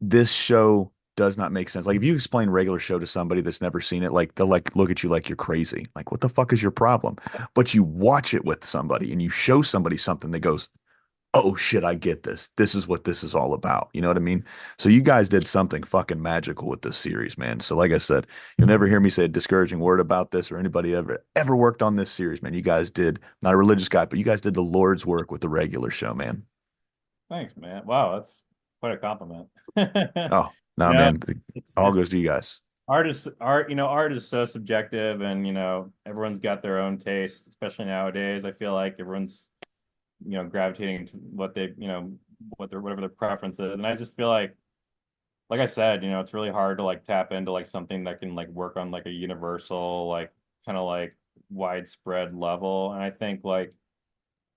this show does not make sense. Like if you explain regular show to somebody that's never seen it, like they'll like look at you like you're crazy. Like what the fuck is your problem? But you watch it with somebody and you show somebody something that goes, "Oh shit, I get this. This is what this is all about." You know what I mean? So you guys did something fucking magical with this series, man. So like I said, you'll never hear me say a discouraging word about this or anybody ever worked on this series, man. You guys did, not a religious guy, but you guys did the Lord's work with the regular show, man. Thanks, man. Wow, that's quite a compliment. Oh, You no, know, man. All goes it's to you guys. art is so subjective, and everyone's got their own taste, especially nowadays. I feel like everyone's gravitating to what they whatever their preference is. And I just feel like I said, it's really hard to like tap into like something that can like work on like a universal, like kind of like widespread level. And I think like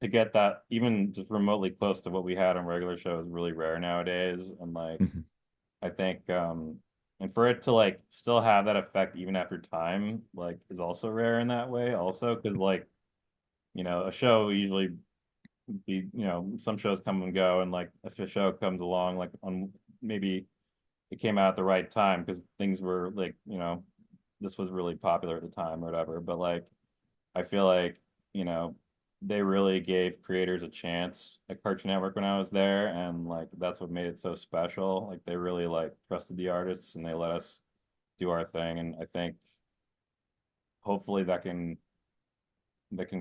to get that even just remotely close to what we had on regular shows is really rare nowadays. And like Mhm. I think and for it to like still have that effect even after time, like is also rare in that way also, because like a show usually some shows come and go, and like if a show comes along like on maybe it came out at the right time because things were like this was really popular at the time or whatever. But like I feel like you know they really gave creators a chance at Cartoon Network when I was there, and like that's what made it so special. Like they really like trusted the artists and they let us do our thing. And I think hopefully that can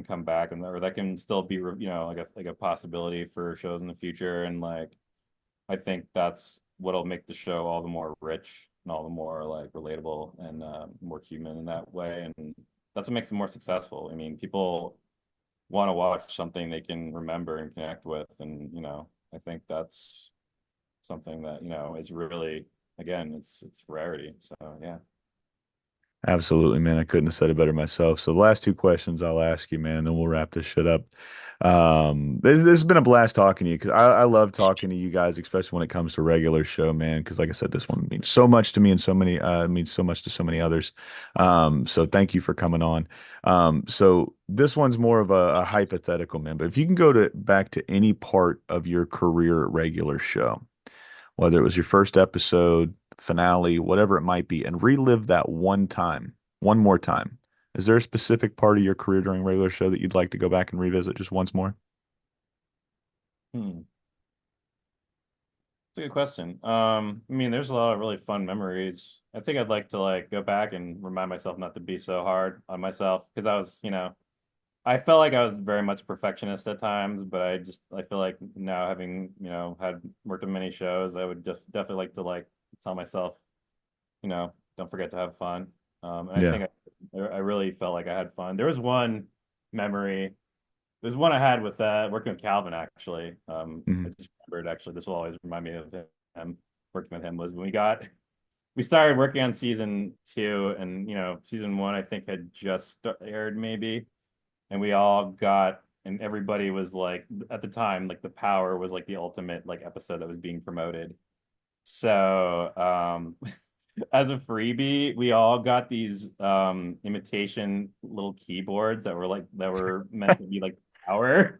come back, and or that can still be I guess like a possibility for shows in the future. And like I think that's what'll make the show all the more rich and all the more like relatable and more human in that way. And that's what makes it more successful. I mean, people want to watch something they can remember and connect with. And I think that's something that is really, again, it's rarity. So yeah. Absolutely, man. I couldn't have said it better myself. So the last two questions I'll ask you, man, and then we'll wrap this shit up. This has been a blast talking to you because I love talking to you guys, especially when it comes to regular show, man. Because like I said, this one means so much to me and so many means so much to so many others. So thank you for coming on. So this one's more of a hypothetical, man. But if you can go to back to any part of your career at regular show, whether it was your first episode, finale, whatever it might be, and relive that one time, one more time. Is there a specific part of your career during regular show that you'd like to go back and revisit just once more? Hmm. It's a good question. I mean, there's a lot of really fun memories. I think I'd like to like go back and remind myself not to be so hard on myself because I was, I felt like I was very much perfectionist at times, but I feel like now having, had worked on many shows, I would just definitely like to like tell myself, don't forget to have fun. And I Yeah. think I really felt like I had fun. There was one memory. There's one I had with working with Calvin actually. I Mhm. just remembered actually. This will always remind me of him. Working with him was when we started working on season two, and season one I think had just aired maybe, and we all got and everybody was like at the time like The Power was like the ultimate like episode that was being promoted. So as a freebie, we all got these imitation little keyboards that were meant to be like power.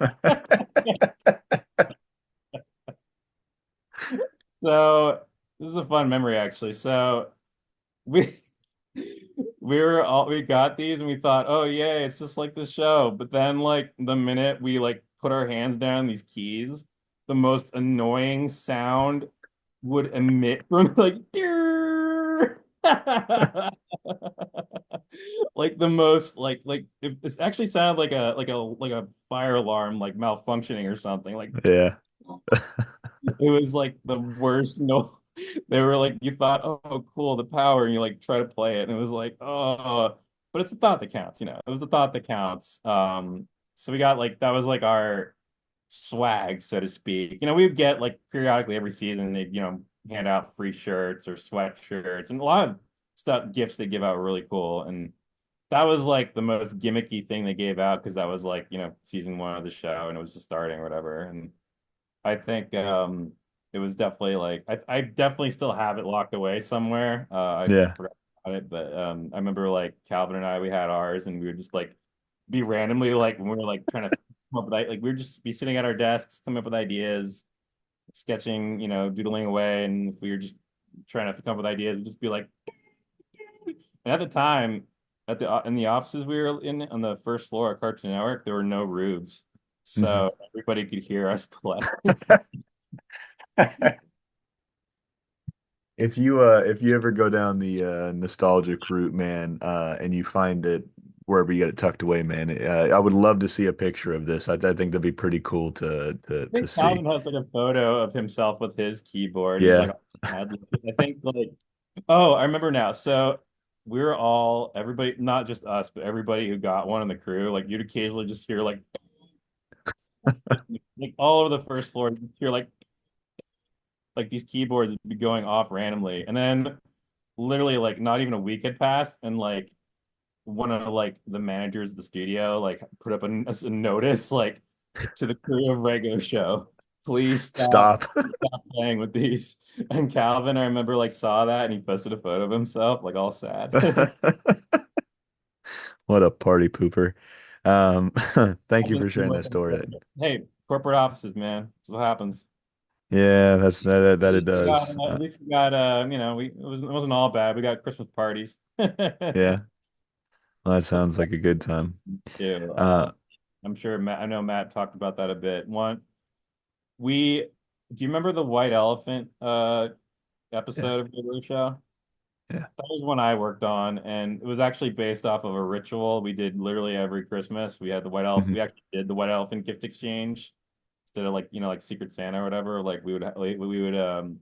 So this is a fun memory actually. So we we got these and we thought, oh yeah, it's just like the show. But then like the minute we like put our hands down these keys, the most annoying sound would emit from like like the most like it actually sounded like a fire alarm like malfunctioning or something. Like Yeah. it was like the worst. No, they were like you thought, oh, cool, the power, and you like try to play it, and it was like, oh, but it's the thought that counts. It was the thought that counts. So we got like that was like our swag, so to speak. We would get like periodically every season they'd hand out free shirts or sweatshirts, and a lot of stuff gifts they give out were really cool. And that was like the most gimmicky thing they gave out because that was like season one of the show and it was just starting or whatever. And I think it was definitely like I definitely still have it locked away somewhere. I Yeah. forgot about it, but I remember like Calvin and I we had ours and we would just like be randomly like when we were like trying to come up with like we would just be sitting at our desks, coming up with ideas, sketching, doodling away, and if we were just trying to come up with ideas, we'd just be like. And at the time, in the offices we were in on the first floor at Cartoon Network, there were no roofs, Mhm. so everybody could hear us play. If you ever go down the nostalgic route, man, and you find it wherever you got it tucked away, man, I would love to see a picture of this. I think that'd be pretty cool I to think see. Calvin has like a photo of himself with his keyboard. He's like, Yeah. I think like, oh, I remember now. So we were all everybody, not just us, but everybody who got one in the crew. Like you'd occasionally just hear like all over the first floor, you'd hear like these keyboards would be going off randomly, and then literally like not even a week had passed, and like one of like the managers of the studio like put up a notice like to the crew of regular show, please Stop. stop playing with these. And Calvin, I remember like saw that and he posted a photo of himself like all sad. What a party pooper. Thank you for sharing that story. Hey, corporate offices, man. That's what happens. Yeah, that At it least we got, does. at least we got, it wasn't all bad. We got Christmas parties. Yeah, well, that sounds like a good time. Too. Uh, I'm sure I know Matt talked about that a bit. We, do you remember the White Elephant yeah, episode of the Show? yeah. That was one I worked on, and it was actually based off of a ritual we did literally every Christmas. We had the White Elephant. We Mhm. actually did the White Elephant gift exchange instead of like like Secret Santa or whatever. Like we would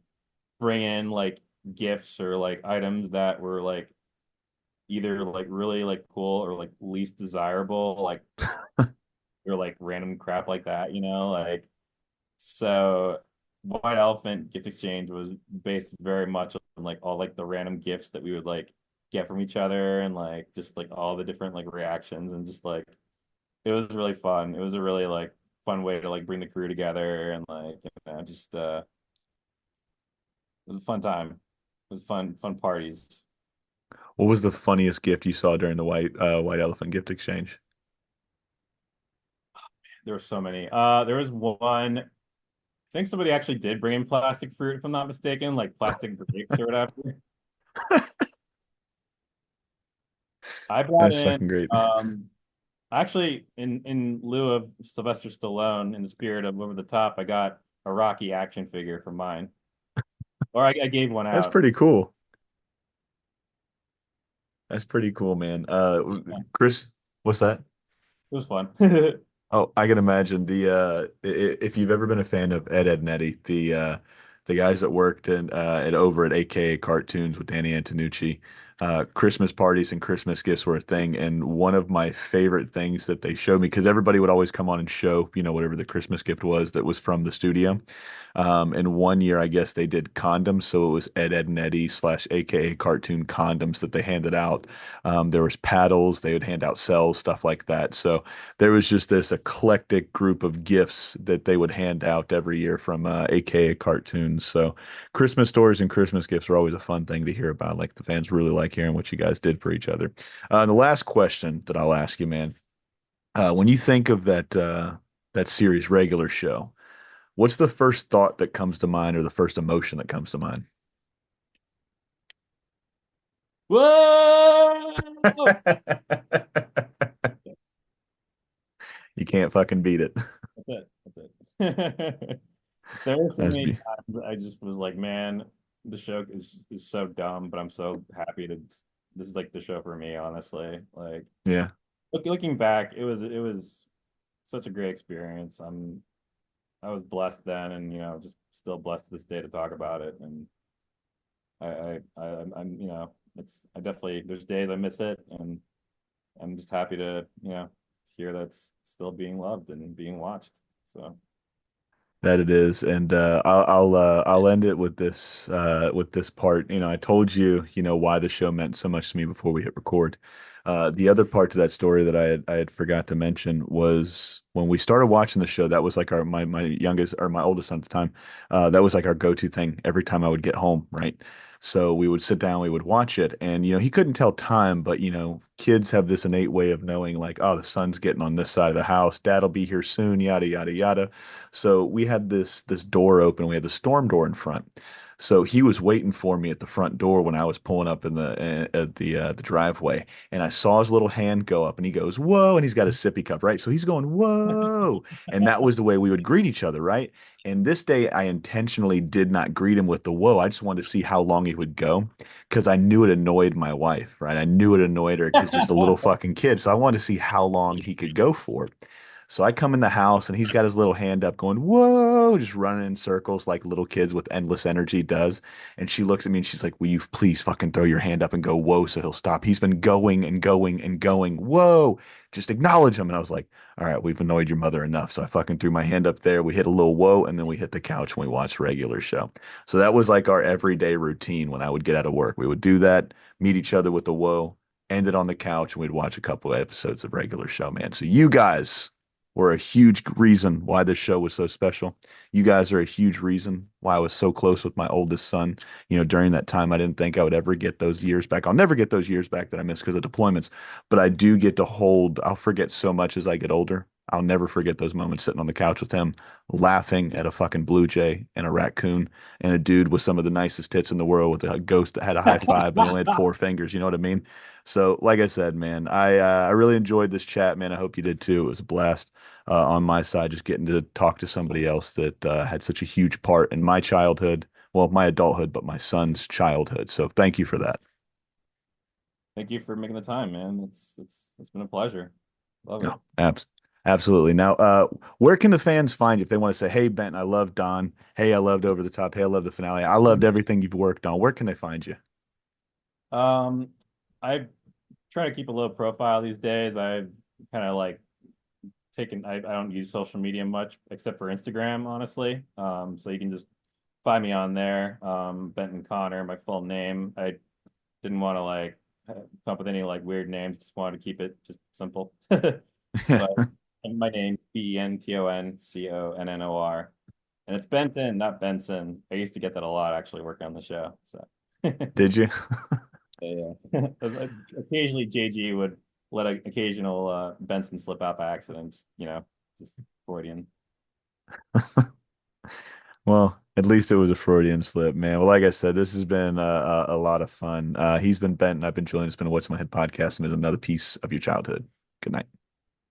bring in like gifts or like items that were like either like really like cool or like least desirable, like or like random crap like that. So White Elephant gift exchange was based very much on like all like the random gifts that we would like get from each other and like just like all the different like reactions and just like it was really fun. It was a really like fun way to like bring the crew together and like just it was a fun time. It was fun parties. What was the funniest gift you saw during the white elephant gift exchange? There were so many. There was one. I think somebody actually did bring in plastic fruit, if I'm not mistaken, like plastic grapes or whatever. I brought That's in fucking great. actually in lieu of Sylvester Stallone, in the spirit of Over the Top, I got a Rocky action figure for mine, or I gave one That's out. pretty cool. That's pretty cool, man. Chris, what's that? was fun. Oh, I can imagine if you've ever been a fan of Ed and Eddie, the guys that worked in at over at AKA Cartoons with Danny Antonucci, Christmas parties and Christmas gifts were a thing. And one of my favorite things that they showed me, because everybody would always come on and show, whatever the Christmas gift was that was from the studio. And one year, I guess they did condoms, so it was Ed and Eddie slash AKA Cartoon condoms that they handed out. There was paddles, they would hand out cells, stuff like that. So there was just this eclectic group of gifts that they would hand out every year from AKA Cartoons. So Christmas stories and Christmas gifts are always a fun thing to hear about. Like the fans really like hearing what you guys did for each other. The last question that I'll ask you, man, when you think of that series regular show, what's the first thought that comes to mind or the first emotion that comes to mind? Whoa! You can't fucking beat it. That's it. That's it. There were so That's many be times I just was like, man, the show is so dumb, but I'm so happy to. This is like the show for me, honestly. Like yeah. looking back, it was such a great experience. I was blessed then, and just still blessed to this day to talk about it. And I'm it's I definitely there's days I miss it, and I'm just happy to hear that's still being loved and being watched. So That it is, and I'll end it with this part. I told you why the show meant so much to me before we hit record. The other part to that story that I had forgot to mention was when we started watching the show. That was like my youngest or my oldest son at the time. That was like our go-to thing every time I would get home, right? So we would sit down, we would watch it, and he couldn't tell time, but kids have this innate way of knowing, like, oh, the sun's getting on this side of the house, dad'll be here soon, yada yada yada. So we had this door open. We had the storm door in front. So he was waiting for me at the front door when I was pulling up in the driveway, and I saw his little hand go up, and he goes, "Whoa!" And he's got a sippy cup, right? So he's going, "Whoa!" And that was the way we would greet each other, right? And this day, I intentionally did not greet him with the "whoa." I just wanted to see how long he would go, because I knew it annoyed my wife, right? I knew it annoyed her because just a little fucking kid. So I wanted to see how long he could go for. So I come in the house and he's got his little hand up going, whoa, just running in circles like little kids with endless energy does. And she looks at me and she's like, will you please fucking throw your hand up and go, whoa, so he'll stop. He's been going and going and going, whoa, just acknowledge him. And I was like, all right, we've annoyed your mother enough. So I fucking threw my hand up there. We hit a little whoa, and then we hit the couch and we watched regular show. So that was like our everyday routine when I would get out of work. We would do that, meet each other with the whoa, end it on the couch, and we'd watch a couple of episodes of regular show, man. So you guys were a huge reason why this show was so special. You guys are a huge reason why I was so close with my oldest son. During that time, I didn't think I would ever get those years back. I'll never get those years back that I missed because of deployments, but I do get to I'll forget so much as I get older. I'll never forget those moments sitting on the couch with him, laughing at a fucking blue jay and a raccoon and a dude with some of the nicest tits in the world with a ghost that had a high five but only had four fingers. You know what I mean? So, like I said, man, I really enjoyed this chat, man. I hope you did too. It was a blast on my side, just getting to talk to somebody else that had such a huge part in my childhood, well, my adulthood, but my son's childhood. So thank you for that. thank you for making the time, man. It's been a pleasure. Love it. No, absolutely. Now, where can the fans find you if they want to say, "Hey, Benton, I loved Don. Hey, I loved Over the Top. Hey, I loved the finale. I loved everything you've worked on." Where can they find you? Um, I try to keep a low profile these days. I've kind of like taken I don't use social media much except for Instagram, honestly. So you can just find me on there. Benton Connor, my full name. I didn't want to like come up with any like weird names, just wanted to keep it just simple. But my name, BentonConnor. And it's Benton, not Benson. I used to get that a lot actually working on the show. So Did you? yeah. Occasionally JG would let an occasional Benson slip out by accident, just Freudian. Well, at least it was a Freudian slip, man. Well, like I said, this has been a lot of fun. He's been Benton. I've been Julian. It's been a What's in My Head podcast, and it's another piece of your childhood. Good night.